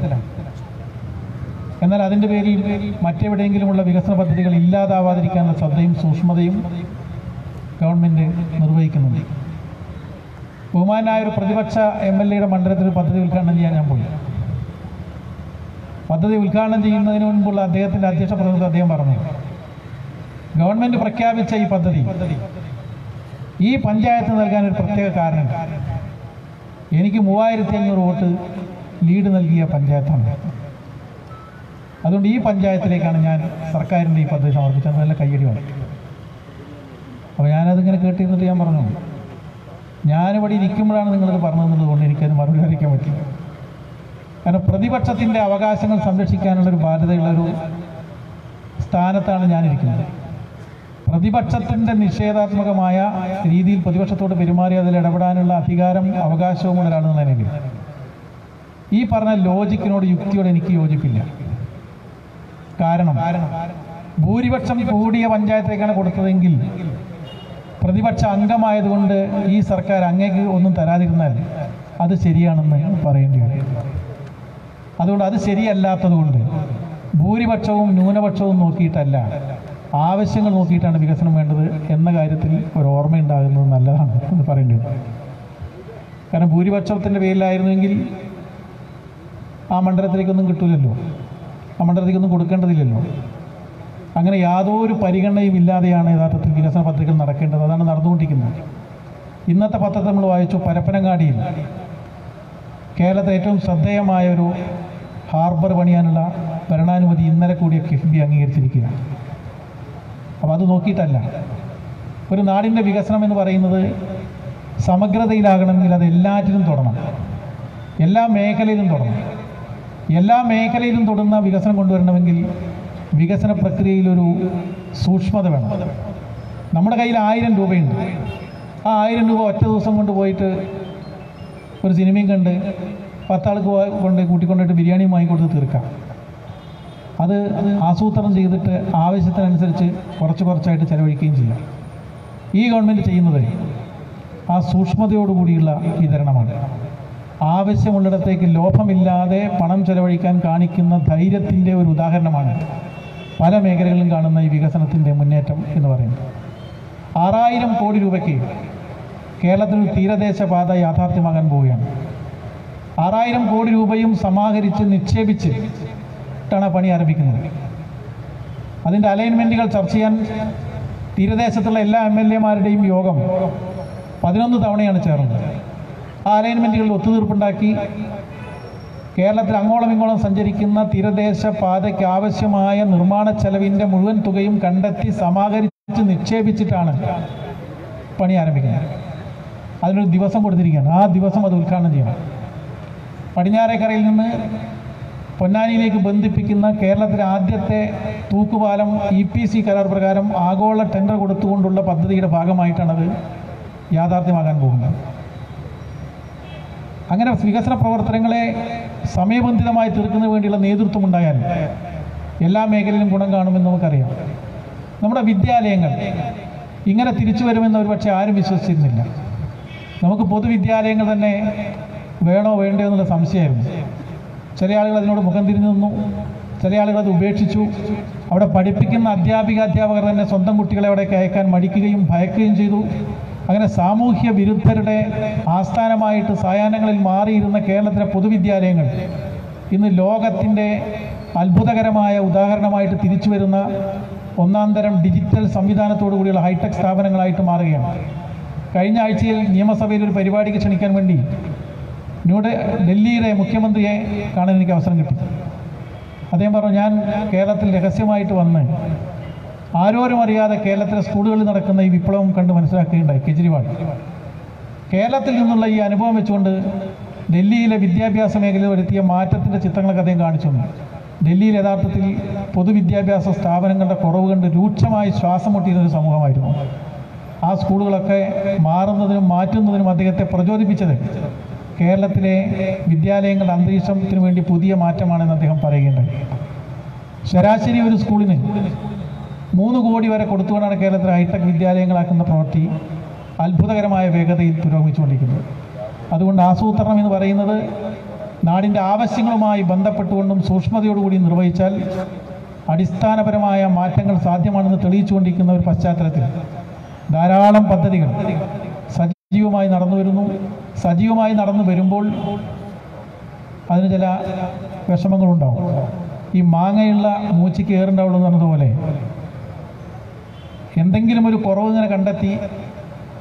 എന്നാൽ അതിൻ്റെ പേരിൽ മറ്റെവിടെയെങ്കിലുമുള്ള വികസന പദ്ധതികൾ ഇല്ലാതാവാതിരിക്കാനുള്ള ശ്രദ്ധയും സൂക്ഷ്മതയും ഗവൺമെൻറ് നിർവഹിക്കുന്നുണ്ട്. ബഹുമാനായ ഒരു പ്രതിപക്ഷ MLA മണ്ഡലത്തിൽ പദ്ധതി ഉദ്ഘാടനം ചെയ്യാൻ ഞാൻ പോയി. പദ്ധതി ഉദ്ഘാടനം ചെയ്യുന്നതിന് മുൻപുള്ള അദ്ദേഹത്തിൻ്റെ അധ്യക്ഷ പ്രസംഗത്തിൽ അദ്ദേഹം പറഞ്ഞു, ഗവൺമെൻറ് പ്രഖ്യാപിച്ച ഈ പദ്ധതി ഈ പഞ്ചായത്ത് നൽകാൻ ഒരു പ്രത്യേക കാരണം, എനിക്ക് 3500 വോട്ട് ലീഡ് നൽകിയ പഞ്ചായത്താണ്. അതുകൊണ്ട് ഈ പഞ്ചായത്തിലേക്കാണ് ഞാൻ സർക്കാരിൻ്റെ ഈ പദ്ധതി സമർപ്പിച്ചത്. നല്ല കയ്യടി വേണം. അപ്പോൾ ഞാനതിങ്ങനെ കേട്ടിരുന്നിട്ട് ഞാൻ പറഞ്ഞു, ഞാനിവിടെ ഇരിക്കുമ്പോഴാണ് നിങ്ങളിത് പറഞ്ഞതെന്നുള്ളത് കൊണ്ട് എനിക്കത് മറുപടി അറിയിക്കാൻ പറ്റില്ല. കാരണം പ്രതിപക്ഷത്തിൻ്റെ അവകാശങ്ങൾ സംരക്ഷിക്കാനുള്ളൊരു ബാധ്യതയുള്ളൊരു സ്ഥാനത്താണ് ഞാനിരിക്കുന്നത്. പ്രതിപക്ഷത്തിൻ്റെ നിഷേധാത്മകമായ രീതിയിൽ പ്രതിപക്ഷത്തോട് പെരുമാറി അതിൽ ഇടപെടാനുള്ള അധികാരം അവകാശവും ഒരാളെന്നുള്ള നിലയിൽ ഈ പറഞ്ഞ ലോജിക്കിനോട് യുക്തിയോട് എനിക്ക് യോജിപ്പില്ല. കാരണം ഭൂരിപക്ഷം കൂടിയ പഞ്ചായത്തേക്കാണ് കൊടുത്തതെങ്കിൽ പ്രതിപക്ഷ അംഗമായതുകൊണ്ട് ഈ സർക്കാർ അങ്ങേക്ക് ഒന്നും തരാതിരുന്നാൽ അത് ശരിയാണെന്ന് പറയേണ്ടി വരും. അതുകൊണ്ട് അത് ശരിയല്ലാത്തതുകൊണ്ട് ഭൂരിപക്ഷവും ന്യൂനപക്ഷവും നോക്കിയിട്ടല്ല, ആവശ്യങ്ങൾ നോക്കിയിട്ടാണ് വികസനം വേണ്ടത് എന്ന കാര്യത്തിൽ ഒരു ഓർമ്മയുണ്ടാകുന്നത് നല്ലതാണ് എന്ന് പറയേണ്ടി വരും. കാരണം ഭൂരിപക്ഷത്തിൻ്റെ പേരിലായിരുന്നെങ്കിൽ ആ മണ്ഡലത്തിലേക്കൊന്നും കിട്ടില്ലല്ലോ, ആ മണ്ഡലത്തിലേക്കൊന്നും കൊടുക്കേണ്ടതില്ലല്ലോ. അങ്ങനെ യാതൊരു പരിഗണനയും ഇല്ലാതെയാണ് യഥാർത്ഥത്തിൽ വികസന പദ്ധതികൾ നടക്കേണ്ടത്. അതാണ് നടന്നുകൊണ്ടിരിക്കുന്നത്. ഇന്നത്തെ പത്രത്തിൽ നമ്മൾ വായിച്ചു, പരപ്പനങ്ങാടിയിൽ കേരളത്തിലെ ഏറ്റവും ശ്രദ്ധേയമായ ഒരു ഹാർബർ പണിയാനുള്ള ഭരണാനുമതി ഇന്നലെ കൂടിയ കിഫ്ബി അംഗീകരിച്ചിരിക്കുകയാണ്. അപ്പോൾ അത് നോക്കിയിട്ടല്ല. ഒരു നാടിൻ്റെ വികസനം എന്ന് പറയുന്നത് സമഗ്രതയിലാകണമെങ്കിൽ അത് എല്ലാറ്റിലും തൊടണം, എല്ലാ മേഖലയിലും തൊടണം. എല്ലാ മേഖലയിലും തൊടുന്ന വികസനം കൊണ്ടുവരണമെങ്കിൽ വികസന പ്രക്രിയയിലൊരു സൂക്ഷ്മത വേണം. നമ്മുടെ കയ്യിൽ 1000 രൂപയുണ്ട്. ആ 1000 രൂപ ഒറ്റ ദിവസം കൊണ്ട് പോയിട്ട് ഒരു സിനിമയും കണ്ട് 10 ആൾക്ക് കൂട്ടിക്കൊണ്ടിട്ട് ബിരിയാണിയും വാങ്ങിക്കൊടുത്ത് തീർക്കാം. അത് ആസൂത്രണം ചെയ്തിട്ട് ആവശ്യത്തിനനുസരിച്ച് കുറച്ചായിട്ട് ചെലവഴിക്കുകയും ചെയ്യാം. ഈ ഗവൺമെൻറ് ചെയ്യുന്നത് ആ സൂക്ഷ്മതയോടുകൂടിയുള്ള വിതരണമാണ്. ആവശ്യമുള്ളിടത്തേക്ക് ലോഭമില്ലാതെ പണം ചെലവഴിക്കാൻ കാണിക്കുന്ന ധൈര്യത്തിൻ്റെ ഒരു ഉദാഹരണമാണ് പല മേഖലകളിലും കാണുന്ന ഈ വികസനത്തിൻ്റെ മുന്നേറ്റം എന്ന് പറയുന്നത്. 6000 കോടി രൂപയ്ക്ക് കേരളത്തിൽ തീരദേശ പാത യാഥാർത്ഥ്യമാകാൻ പോവുകയാണ്. 6000 കോടി രൂപയും സമാഹരിച്ച് നിക്ഷേപിച്ചിട്ടാണ് പണി ആരംഭിക്കുന്നത്. അതിൻ്റെ അലൈൻമെൻറ്റുകൾ ചർച്ച ചെയ്യാൻ തീരദേശത്തുള്ള എല്ലാ MLA-മാരുടെയും യോഗം 11 തവണയാണ് ചേർന്നത്. ആ അലൈൻമെൻറ്റുകളിൽ ഒത്തുതീർപ്പുണ്ടാക്കി കേരളത്തിൽ അങ്ങോളം ഇങ്ങോളം സഞ്ചരിക്കുന്ന തീരദേശ പാതയ്ക്ക് ആവശ്യമായ നിർമ്മാണ ചെലവിൻ്റെ മുഴുവൻ തുകയും കണ്ടെത്തി സമാഹരിച്ച് നിക്ഷേപിച്ചിട്ടാണ് പണി ആരംഭിക്കുന്നത്. അതിനൊരു ദിവസം കൊടുത്തിരിക്കുകയാണ്. ആ ദിവസം അത് ഉദ്ഘാടനം ചെയ്യണം. പടിഞ്ഞാറേക്കരയിൽ നിന്ന് പൊന്നാനിയിലേക്ക് ബന്ധിപ്പിക്കുന്ന കേരളത്തിലെ ആദ്യത്തെ തൂക്കുപാലം EPC കരാർ പ്രകാരം ആഗോള ടെൻഡർ കൊടുത്തുകൊണ്ടുള്ള പദ്ധതിയുടെ ഭാഗമായിട്ടാണത് യാഥാർത്ഥ്യമാകാൻ പോകുന്നത്. അങ്ങനെ വികസന പ്രവർത്തനങ്ങളെ സമയബന്ധിതമായി തീർക്കുന്നതിന് വേണ്ടിയുള്ള നേതൃത്വം ഉണ്ടായാൽ എല്ലാ മേഖലയിലും ഗുണം കാണുമെന്ന് നമുക്കറിയാം. നമ്മുടെ വിദ്യാലയങ്ങൾ ഇങ്ങനെ തിരിച്ചു വരുമെന്ന് ഒരുപക്ഷെ ആരും വിശ്വസിച്ചിരുന്നില്ല. നമുക്ക് പൊതുവിദ്യാലയങ്ങൾ തന്നെ വേണോ വേണ്ടയോ എന്നുള്ള സംശയമായിരുന്നു. ചില ആളുകൾ അതിനോട് മുഖം തിരിഞ്ഞു നിന്നു, ചില ആളുകൾ അത് ഉപേക്ഷിച്ചു. അവിടെ പഠിപ്പിക്കുന്ന അധ്യാപകർ തന്നെ സ്വന്തം കുട്ടികളെ അവിടേക്ക് അയക്കാൻ മടിക്കുകയും ഭയക്കുകയും ചെയ്തു. അങ്ങനെ സാമൂഹ്യ വിരുദ്ധരുടെ ആസ്ഥാനമായിട്ട് സായാഹ്നങ്ങളിൽ മാറിയിരുന്ന കേരളത്തിലെ പൊതുവിദ്യാലയങ്ങൾ ഇന്ന് ലോകത്തിൻ്റെ അത്ഭുതകരമായ ഉദാഹരണമായിട്ട് തിരിച്ചു വരുന്ന ഒന്നാം തരം ഡിജിറ്റൽ സംവിധാനത്തോടു കൂടിയുള്ള ഹൈടെക് സ്ഥാപനങ്ങളായിട്ട് മാറുകയാണ്. കഴിഞ്ഞ ആഴ്ചയിൽ നിയമസഭയിൽ ഒരു പരിപാടിക്ക് ക്ഷണിക്കാൻ വേണ്ടി ഡൽഹിയിലെ മുഖ്യമന്ത്രിയെ കാണാൻ എനിക്ക് അവസരം കിട്ടി. അദ്ദേഹം പറഞ്ഞു, ഞാൻ കേരളത്തിൽ രഹസ്യമായിട്ട് വന്ന് ആരോരും അറിയാതെ കേരളത്തിലെ സ്കൂളുകളിൽ നടക്കുന്ന ഈ വിപ്ലവം കണ്ട് മനസ്സിലാക്കുകയുണ്ടായി. കേജ്രിവാൾ കേരളത്തിൽ നിന്നുള്ള ഈ അനുഭവം വെച്ചുകൊണ്ട് ഡൽഹിയിലെ വിദ്യാഭ്യാസ മേഖലയിൽ വരുത്തിയ മാറ്റത്തിൻ്റെ ചിത്രങ്ങളൊക്കെ അദ്ദേഹം കാണിച്ചു തന്നു. ഡൽഹിയിൽ യഥാർത്ഥത്തിൽ പൊതുവിദ്യാഭ്യാസ സ്ഥാപനങ്ങളുടെ കുറവ് കണ്ട് രൂക്ഷമായി ശ്വാസം മുട്ടിയിരുന്നൊരു സമൂഹമായിരുന്നു. ആ സ്കൂളുകളൊക്കെ മാറുന്നതിനും മാറ്റുന്നതിനും അദ്ദേഹത്തെ പ്രചോദിപ്പിച്ചത് കേരളത്തിലെ വിദ്യാലയങ്ങളുടെ അന്തരീക്ഷത്തിന് വേണ്ടി പുതിയ മാറ്റമാണെന്ന് അദ്ദേഹം പറയുകയുണ്ടായി. ശരാശരി ഒരു സ്കൂളിന് 3 കോടി വരെ കൊടുത്തുകൊണ്ടാണ് കേരളത്തിലെ ഹൈടെക് വിദ്യാലയങ്ങളാക്കുന്ന പ്രവൃത്തി അത്ഭുതകരമായ വേഗതയിൽ പുരോഗമിച്ചുകൊണ്ടിരിക്കുന്നത്. അതുകൊണ്ട് ആസൂത്രണം എന്ന് പറയുന്നത് നാടിൻ്റെ ആവശ്യങ്ങളുമായി ബന്ധപ്പെട്ടുകൊണ്ടും സൂക്ഷ്മതയോടുകൂടി നിർവഹിച്ചാൽ അടിസ്ഥാനപരമായ മാറ്റങ്ങൾ സാധ്യമാണെന്ന് തെളിയിച്ചുകൊണ്ടിരിക്കുന്ന ഒരു പശ്ചാത്തലത്തിൽ ധാരാളം പദ്ധതികൾ സജീവമായി നടന്നു വരുമ്പോൾ അതിന് ചില വിഷമങ്ങളുണ്ടാവും. ഈ മാങ്ങയുള്ള മൂച്ചിക്ക് ഏറുണ്ടാവുള്ളൂ എന്ന് പറഞ്ഞതുപോലെ എന്തെങ്കിലും ഒരു കുറവ് ഇങ്ങനെ കണ്ടെത്തി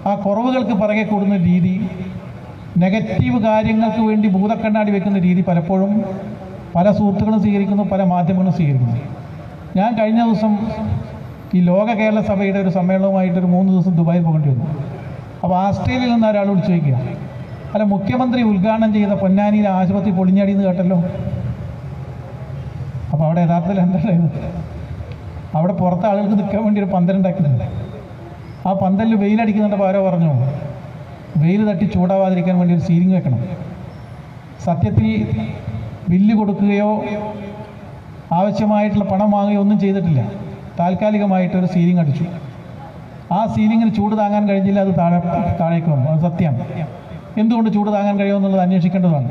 ആ കുറവുകൾക്ക് പിറകെ കൂടുന്ന രീതി, നെഗറ്റീവ് കാര്യങ്ങൾക്ക് വേണ്ടി ഭൂതക്കണ്ണാടി വെക്കുന്ന രീതി പലപ്പോഴും പല സുഹൃത്തുക്കളും സ്വീകരിക്കുന്നു, പല മാധ്യമങ്ങളും സ്വീകരിക്കുന്നു. ഞാൻ കഴിഞ്ഞ ദിവസം ഈ ലോക കേരള സഭയുടെ ഒരു സമ്മേളനവുമായിട്ട് ഒരു 3 ദിവസം ദുബായിൽ പോകേണ്ടി വന്നു. അപ്പോൾ ആസ്ട്രേലിയയിൽ നിന്ന് ഒരാളോട് ചോദിക്കുക, അല്ല മുഖ്യമന്ത്രി ഉദ്ഘാടനം ചെയ്ത പൊന്നാനിയിലെ ആശുപത്രി പൊളിഞ്ഞടിയെന്ന് കേട്ടല്ലോ. അപ്പോൾ അവിടെ യഥാർത്ഥത്തിൽ എന്തായിരുന്നു? അവിടെ പുറത്തെ ആളുകൾക്ക് നിൽക്കാൻ വേണ്ടി ഒരു പന്തലുണ്ടാക്കുന്നുണ്ട്. ആ പന്തലിൽ വെയിലടിക്കുന്നുണ്ടപ്പോൾ ആരോ പറഞ്ഞു, വെയിൽ തട്ടി ചൂടാവാതിരിക്കാൻ വേണ്ടി ഒരു സീലിംഗ് വെക്കണം. സത്യത്തിൽ ബില്ല് കൊടുക്കുകയോ ആവശ്യമായിട്ടുള്ള പണം വാങ്ങുകയോ ഒന്നും ചെയ്തിട്ടില്ല. താൽക്കാലികമായിട്ടൊരു സീലിംഗ് അടിച്ചു. ആ സീലിങ്ങിന് ചൂട് താങ്ങാൻ കഴിഞ്ഞില്ല, അത് താഴേക്ക് വന്നു. അത് സത്യമാണ്. എന്തുകൊണ്ട് ചൂട് താങ്ങാൻ കഴിയുമെന്നുള്ളത് അന്വേഷിക്കേണ്ടതാണ്.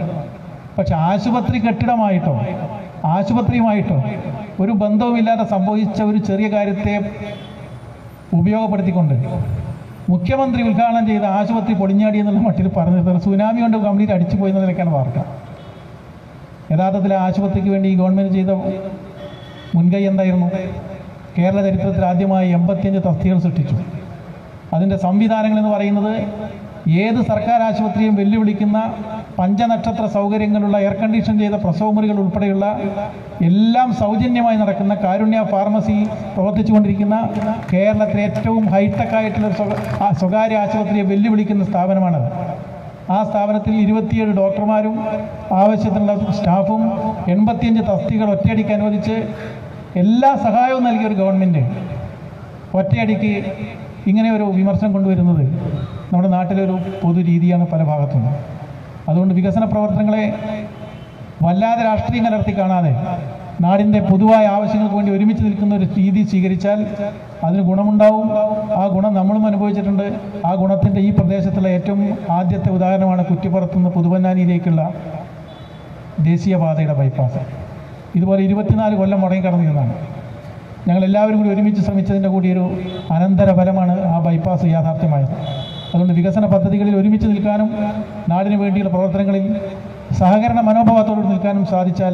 പക്ഷെ ആശുപത്രി കെട്ടിടമായിട്ടോ ആശുപത്രിയുമായിട്ടോ ഒരു ബന്ധവുമില്ലാതെ സംഭവിച്ച ഒരു ചെറിയ കാര്യത്തെ ഉപയോഗപ്പെടുത്തിക്കൊണ്ട് മുഖ്യമന്ത്രി ഉദ്ഘാടനം ചെയ്ത ആശുപത്രി പൊളിഞ്ഞാടി എന്നുള്ള മട്ടിൽ പറഞ്ഞത് സുനാമി കൊണ്ട് കംപ്ലീറ്റ് അടിച്ചു പോയി എന്നതിലേക്കാണ് വാർത്ത. യഥാർത്ഥത്തിൽ ആശുപത്രിക്ക് വേണ്ടി ഈ ഗവൺമെൻറ് ചെയ്ത മുൻകൈ എന്തായിരുന്നു? കേരള ചരിത്രത്തിൽ ആദ്യമായി 85 തസ്തികകൾ സൃഷ്ടിച്ചു. അതിൻ്റെ സംവിധാനങ്ങൾ എന്ന് പറയുന്നത് ഏത് സർക്കാർ ആശുപത്രിയും വെല്ലുവിളിക്കുന്ന പഞ്ചനക്ഷത്ര സൗകര്യങ്ങളുള്ള എയർ കണ്ടീഷൻ ചെയ്ത പ്രസവമുറികൾ ഉൾപ്പെടെയുള്ള എല്ലാം സൗജന്യമായി നടക്കുന്ന കാരുണ്യ ഫാർമസി പ്രവർത്തിച്ചുകൊണ്ടിരിക്കുന്ന കേരളത്തിലെ ഏറ്റവും ഹൈടെക് ആയിട്ടുള്ള സ്വകാര്യ ആശുപത്രിയെ വെല്ലുവിളിക്കുന്ന സ്ഥാപനമാണത്. ആ സ്ഥാപനത്തിൽ 27 ഡോക്ടർമാരും ആവശ്യത്തിനുള്ള സ്റ്റാഫും 85 തസ്തികകൾ ഒറ്റയടിക്ക് അനുവദിച്ച് എല്ലാ സഹായവും നൽകിയ ഒരു ഗവൺമെൻറ് ഒറ്റയടിക്ക് ഇങ്ങനെ ഒരു വിമർശനം കൊണ്ടുവരുന്നത് നമ്മുടെ നാട്ടിലൊരു പൊതു രീതിയാണ് പല ഭാഗത്തുനിന്ന്. അതുകൊണ്ട് വികസന പ്രവർത്തനങ്ങളെ വല്ലാതെ രാഷ്ട്രീയം കലർത്തി കാണാതെ നാടിൻ്റെ പൊതുവായ ആവശ്യങ്ങൾക്ക് വേണ്ടി ഒരുമിച്ച് നിൽക്കുന്ന ഒരു രീതി സ്വീകരിച്ചാൽ അതിന് ഗുണമുണ്ടാവും. ആ ഗുണം നമ്മളും അനുഭവിച്ചിട്ടുണ്ട്. ആ ഗുണത്തിൻ്റെ ഈ പ്രദേശത്തുള്ള ഏറ്റവും ആദ്യത്തെ ഉദാഹരണമാണ് കുറ്റിപ്പുറത്തുനിന്ന് പുതുപൊന്നാനിയിലേക്കുള്ള ദേശീയപാതയുടെ ബൈപ്പാസ്. ഇതുപോലെ 24 കൊല്ലം മുടങ്ങിക്കിടന്നിരുന്നതാണ്. ഞങ്ങളെല്ലാവരും കൂടി ഒരുമിച്ച് ശ്രമിച്ചതിൻ്റെ കൂടി ഒരു അനന്തരഫലമാണ് ആ ബൈപ്പാസ് യാഥാർത്ഥ്യമായത്. അതുകൊണ്ട് വികസന പദ്ധതികളിൽ ഒരുമിച്ച് നിൽക്കാനും നാടിന് വേണ്ടിയുള്ള പ്രവർത്തനങ്ങളിൽ സഹകരണ മനോഭാവത്തോട് നിൽക്കാനും സാധിച്ചാൽ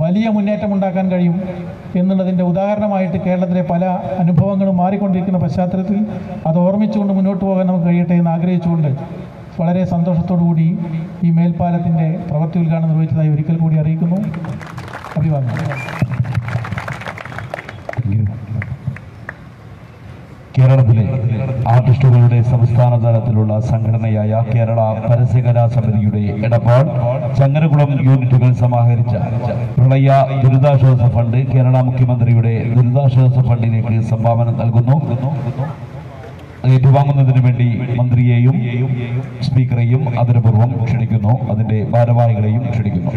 വലിയ മുന്നേറ്റം ഉണ്ടാക്കാൻ കഴിയും എന്നുള്ളതിൻ്റെ ഉദാഹരണമായിട്ട് കേരളത്തിലെ പല അനുഭവങ്ങളും മാറിക്കൊണ്ടിരിക്കുന്ന പശ്ചാത്തലത്തിൽ അത് ഓർമ്മിച്ചുകൊണ്ട് മുന്നോട്ട് പോകാൻ നമുക്ക് കഴിയട്ടെ എന്ന് ആഗ്രഹിച്ചുകൊണ്ട് വളരെ സന്തോഷത്തോടു കൂടി ഈ മേൽപ്പാലത്തിൻ്റെ പ്രവൃത്തി ഉദ്ഘാടനം നിർവഹിച്ചതായി ഒരിക്കൽ കൂടി അറിയിക്കുന്നു. അഭിവാദനം. കേരളത്തിലെ ആർട്ടിസ്റ്റുകളുടെ സംസ്ഥാന തലത്തിലുള്ള സംഘടനയായ കേരള പരസ്യകലാ സമിതിയുടെ എടപ്പാൾ ചങ്ങരകുളം യൂണിറ്റുകൾ സമാഹരിച്ച പ്രളയ ദുരിതാശ്വാസ ഫണ്ട് കേരള മുഖ്യമന്ത്രിയുടെ ദുരിതാശ്വാസ ഫണ്ടിലേക്ക് സംഭാവന നൽകുന്നു. ഏറ്റുവാങ്ങുന്നതിന് വേണ്ടി മന്ത്രിയെയും സ്പീക്കറെയും ആദരപൂർവ്വം ക്ഷണിക്കുന്നു. അതിന്റെ ഭാരവാഹികളെയും ക്ഷണിക്കുന്നു.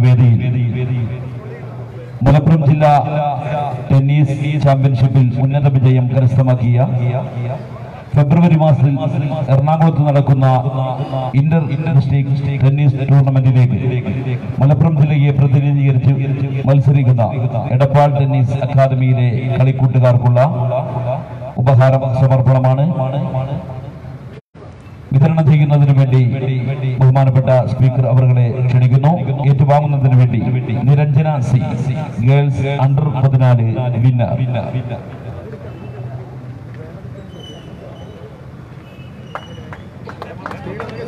വേദിയിൽ മലപ്പുറം ജില്ലാ ടെന്നീസ് ചാമ്പ്യൻഷിപ്പിൽ ഉന്നത വിജയം കരസ്ഥമാക്കിയ ഫെബ്രുവരി മാസത്തിൽ എറണാകുളത്ത് നടക്കുന്ന ഇന്റർ ഡിസ്ട്രിക്ട് ടെന്നീസ് ടൂർണമെന്റിലേക്ക് മലപ്പുറം ജില്ലയെ പ്രതിനിധീകരിച്ച് മത്സരിക്കുന്ന എടപ്പാൾ ടെന്നീസ് അക്കാദമിയിലെ കളിക്കൂട്ടുകാർക്കുള്ള ഉപഹാര സമർപ്പണമാണ് വിതരണം ചെയ്യുന്നതിനു വേണ്ടി ബഹുമാനപ്പെട്ട സ്പീക്കർ അവരെ ക്ഷണിക്കുന്നു. ഏറ്റുവാങ്ങുന്നതിന് വേണ്ടി Niranjana C girls under 14 winner,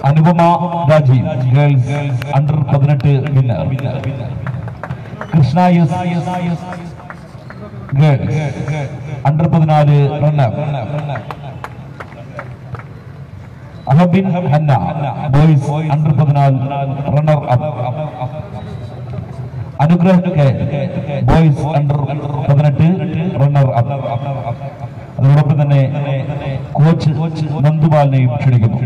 Anupama Rajeev girls under 18 winner, Krishna S girls under 14 runner, Ahabin Hanna boys under 14 runner up, Anugrah K boys under 18 runner up. അതോടൊപ്പം തന്നെ കോച്ച് നന്ദുപാലിനെയും ക്ഷണിക്കുന്നു.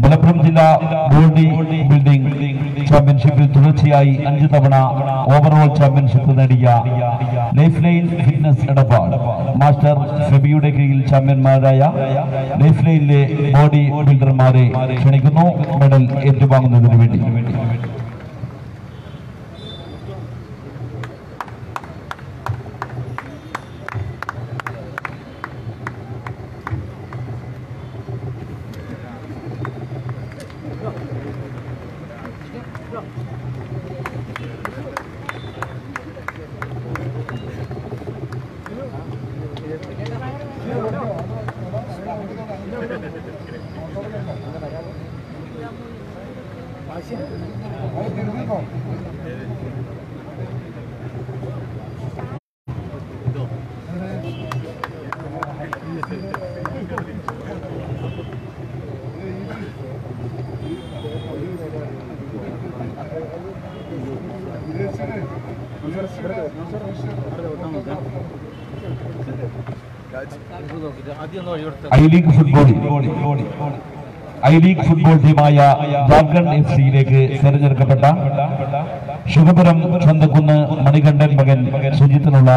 മലപ്പുറം ജില്ലാ ബോഡി ബിൽഡിംഗ് ചാമ്പ്യൻഷിപ്പിൽ തുടർച്ചയായി 5 തവണ ഓവറോൾ ചാമ്പ്യൻഷിപ്പ് നേടിയ life line fitness Edappal master ഫെബിയുടെ കീഴിൽ ചാമ്പ്യന്മാരായ ലൈഫ് ലൈനിലെ ബോഡി ബിൽഡർമാരെ ക്ഷണിക്കുന്നു മെഡൽ ഏറ്റുവാങ്ങുന്നതിന് വേണ്ടി. ഐ ലീഗ് ഫുട്ബോൾ ടീമായ ജാർഖണ്ഡ് FC-യിലേക്ക് തെരഞ്ഞെടുക്കപ്പെട്ട ശുഭപുരം ചന്തക്കുന്ന് മണികണ്ഠൻ മകൻ സുജിത്തിനുള്ള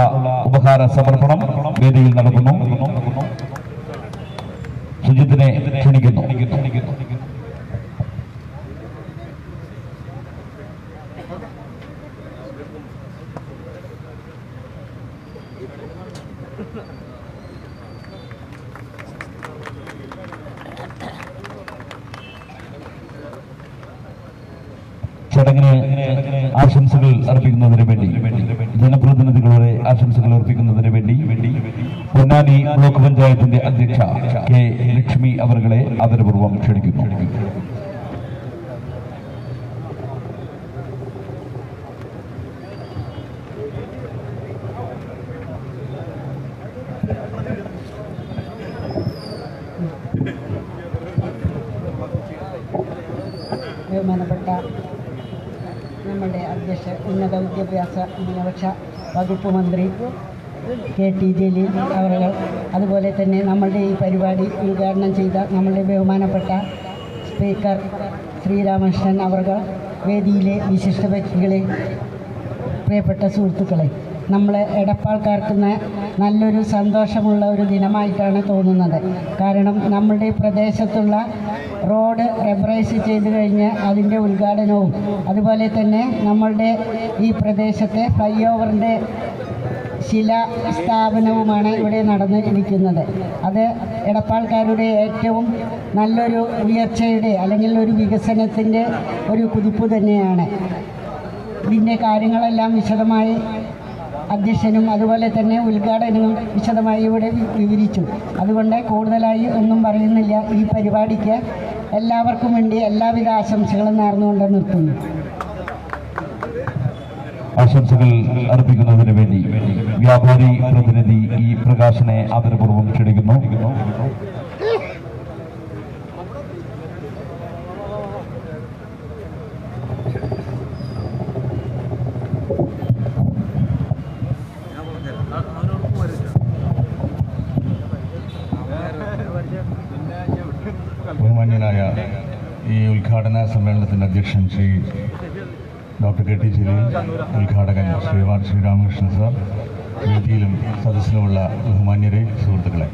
ഉപഹാര സമർപ്പണം വേദിയിൽ നടക്കുന്നു. സുജിത്തിനെ ക്ഷണിക്കുന്നു. ചടങ്ങിന് ആശംസകൾ അർപ്പിക്കുന്നതിന് വേണ്ടി ജനപ്രതിനിധികളുടെ ആശംസകൾ അർപ്പിക്കുന്നതിന് വേണ്ടി പൊന്നാനി ബ്ലോക്ക് പഞ്ചായത്തിന്റെ അധ്യക്ഷ കെ ലക്ഷ്മി അവരെ ആദരപൂർവ്വം ക്ഷണിക്കുന്നു. ബഹുമാനപ്പെട്ട നമ്മുടെ അധ്യക്ഷ ഉന്നത വിദ്യാഭ്യാസ ന്യൂനപക്ഷ വകുപ്പ് മന്ത്രി KT ജലീൽ അവർ, അതുപോലെ തന്നെ നമ്മളുടെ ഈ പരിപാടി ഉദ്ഘാടനം ചെയ്ത നമ്മളുടെ ബഹുമാനപ്പെട്ട സ്പീക്കർ ശ്രീരാമകൃഷ്ണൻ അവർ, വേദിയിലെ വിശിഷ്ട വ്യക്തികളെ, പ്രിയപ്പെട്ട സുഹൃത്തുക്കളെ, നമ്മളെ എടപ്പാൾക്കാർക്ക് നല്ലൊരു സന്തോഷമുള്ള ഒരു ദിനമായിട്ടാണ് തോന്നുന്നത്. കാരണം നമ്മളുടെ പ്രദേശത്തുള്ള റോഡ് റെബറൈസ് ചെയ്ത് കഴിഞ്ഞ് അതിൻ്റെ ഉദ്ഘാടനവും അതുപോലെ തന്നെ നമ്മളുടെ ഈ പ്രദേശത്തെ ഫ്ലൈ ഓവറിൻ്റെ ശിലാസ്ഥാപനവുമാണ് ഇവിടെ നടന്നിരിക്കുന്നത്. അത് എടപ്പാൾക്കാരുടെ ഏറ്റവും നല്ലൊരു ഉയർച്ചയുടെ അല്ലെങ്കിൽ ഒരു വികസനത്തിൻ്റെ ഒരു കുതിപ്പ് തന്നെയാണ്. ഇതിൻ്റെ കാര്യങ്ങളെല്ലാം വിശദമായി അധ്യക്ഷനും അതുപോലെ തന്നെ ഉദ്ഘാടനവും വിശദമായി ഇവിടെ വിവരിച്ചു. അതുകൊണ്ട് കൂടുതലായി ഒന്നും പറയുന്നില്ല. ഈ പരിപാടിക്ക് എല്ലാവർക്കും വേണ്ടി എല്ലാവിധ ആശംസകളും നേർന്നുകൊണ്ട് നിർത്തുന്നു. ആശംസകൾ അർപ്പിക്കുന്നതിന് വേണ്ടി വ്യാപാരി പ്രതിനിധി ഈ പ്രകാശനെ ആദരപൂർവ്വം ക്ഷണിക്കുന്നു. ബഹുമാന്യനായ ഈ ഉദ്ഘാടന സമ്മേളനത്തിൻ്റെ അധ്യക്ഷൻ Shri doctor K T Jaleel, ഉദ്ഘാടകൻ ശ്രീ രാമകൃഷ്ണൻ സാർ, വേദിയിലും സദസ്സിലുമുള്ള ബഹുമാന്യരെ, സുഹൃത്തുക്കളെ,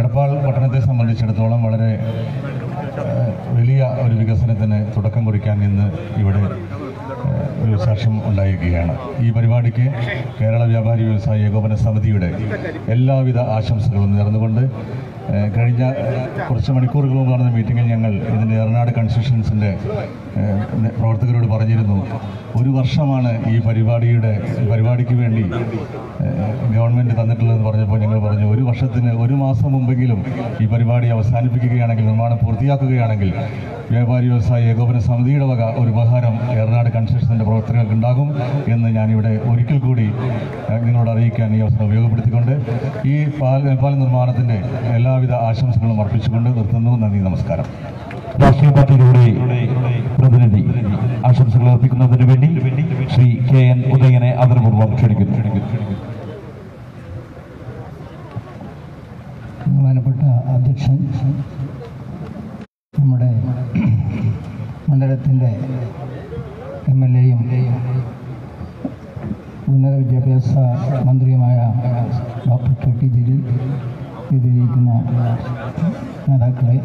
എടപ്പാൾ പട്ടണത്തെ സംബന്ധിച്ചിടത്തോളം വളരെ വലിയ ഒരു വികസനത്തിന് തുടക്കം കുറിക്കാൻ ഇന്ന് ഇവിടെ ഒരു സാക്ഷ്യം ഉണ്ടായിരിക്കുകയാണ്. ഈ പരിപാടിക്ക് കേരള വ്യാപാരി വ്യവസായ ഏകോപന സമിതിയുടെ എല്ലാവിധ ആശംസകളും നേർന്നുകൊണ്ട് കഴിഞ്ഞ കുറച്ച് മണിക്കൂറുകൾ മുമ്പ് നടന്ന മീറ്റിങ്ങിൽ ഞങ്ങൾ ഇതിൻ്റെ എറണാട് കൺസ്ട്രക്ഷൻസിൻ്റെ പ്രവർത്തകരോട് പറഞ്ഞിരുന്നു, ഒരു വർഷമാണ് ഈ പരിപാടിക്ക് വേണ്ടി ഗവൺമെൻറ് തന്നിട്ടുള്ളതെന്ന് പറഞ്ഞപ്പോൾ ഞങ്ങൾ പറഞ്ഞു, ഒരു വർഷത്തിന് ഒരു മാസം മുമ്പെങ്കിലും ഈ പരിപാടി അവസാനിപ്പിക്കുകയാണെങ്കിൽ, നിർമ്മാണം പൂർത്തിയാക്കുകയാണെങ്കിൽ വ്യാപാരി വ്യവസായ ഏകോപന സമിതിയുടെ വക ഒരു ഉപഹാരം എറണാട് കൺസ്ട്രക്ഷൻ്റെ പ്രവർത്തകർക്കുണ്ടാകും എന്ന് ഞാനിവിടെ ഒരിക്കൽ കൂടി നിങ്ങളോട് അറിയിക്കാൻ ഈ അവസരം ഉപയോഗപ്പെടുത്തിക്കൊണ്ട് ഈ പാൽ നിർമ്മാണത്തിൻ്റെ എല്ലാവിധ ആശംസകളും അർപ്പിച്ചുകൊണ്ട് നിർത്തുന്നു. നന്ദി, നമസ്കാരം. രാഷ്ട്രീയ പാർട്ടിയുടെ പ്രതിനിധി ആശംസകൾ അർപ്പിക്കുന്നതിന് വേണ്ടി ശ്രീ കെ എൻ ഉദയനെ ആദരപൂർവ്വം ക്ഷണിക്കുന്നു. ബഹുമാനപ്പെട്ട അധ്യക്ഷൻ, നമ്മുടെ മണ്ഡലത്തിൻ്റെ MLA-യും ഉന്നത വിദ്യാഭ്യാസ മന്ത്രിയുമായ ഡോക്ടർ കെ ടി ജലീൽ, ഇതിലിരിക്കുന്ന നേതാക്കളെ,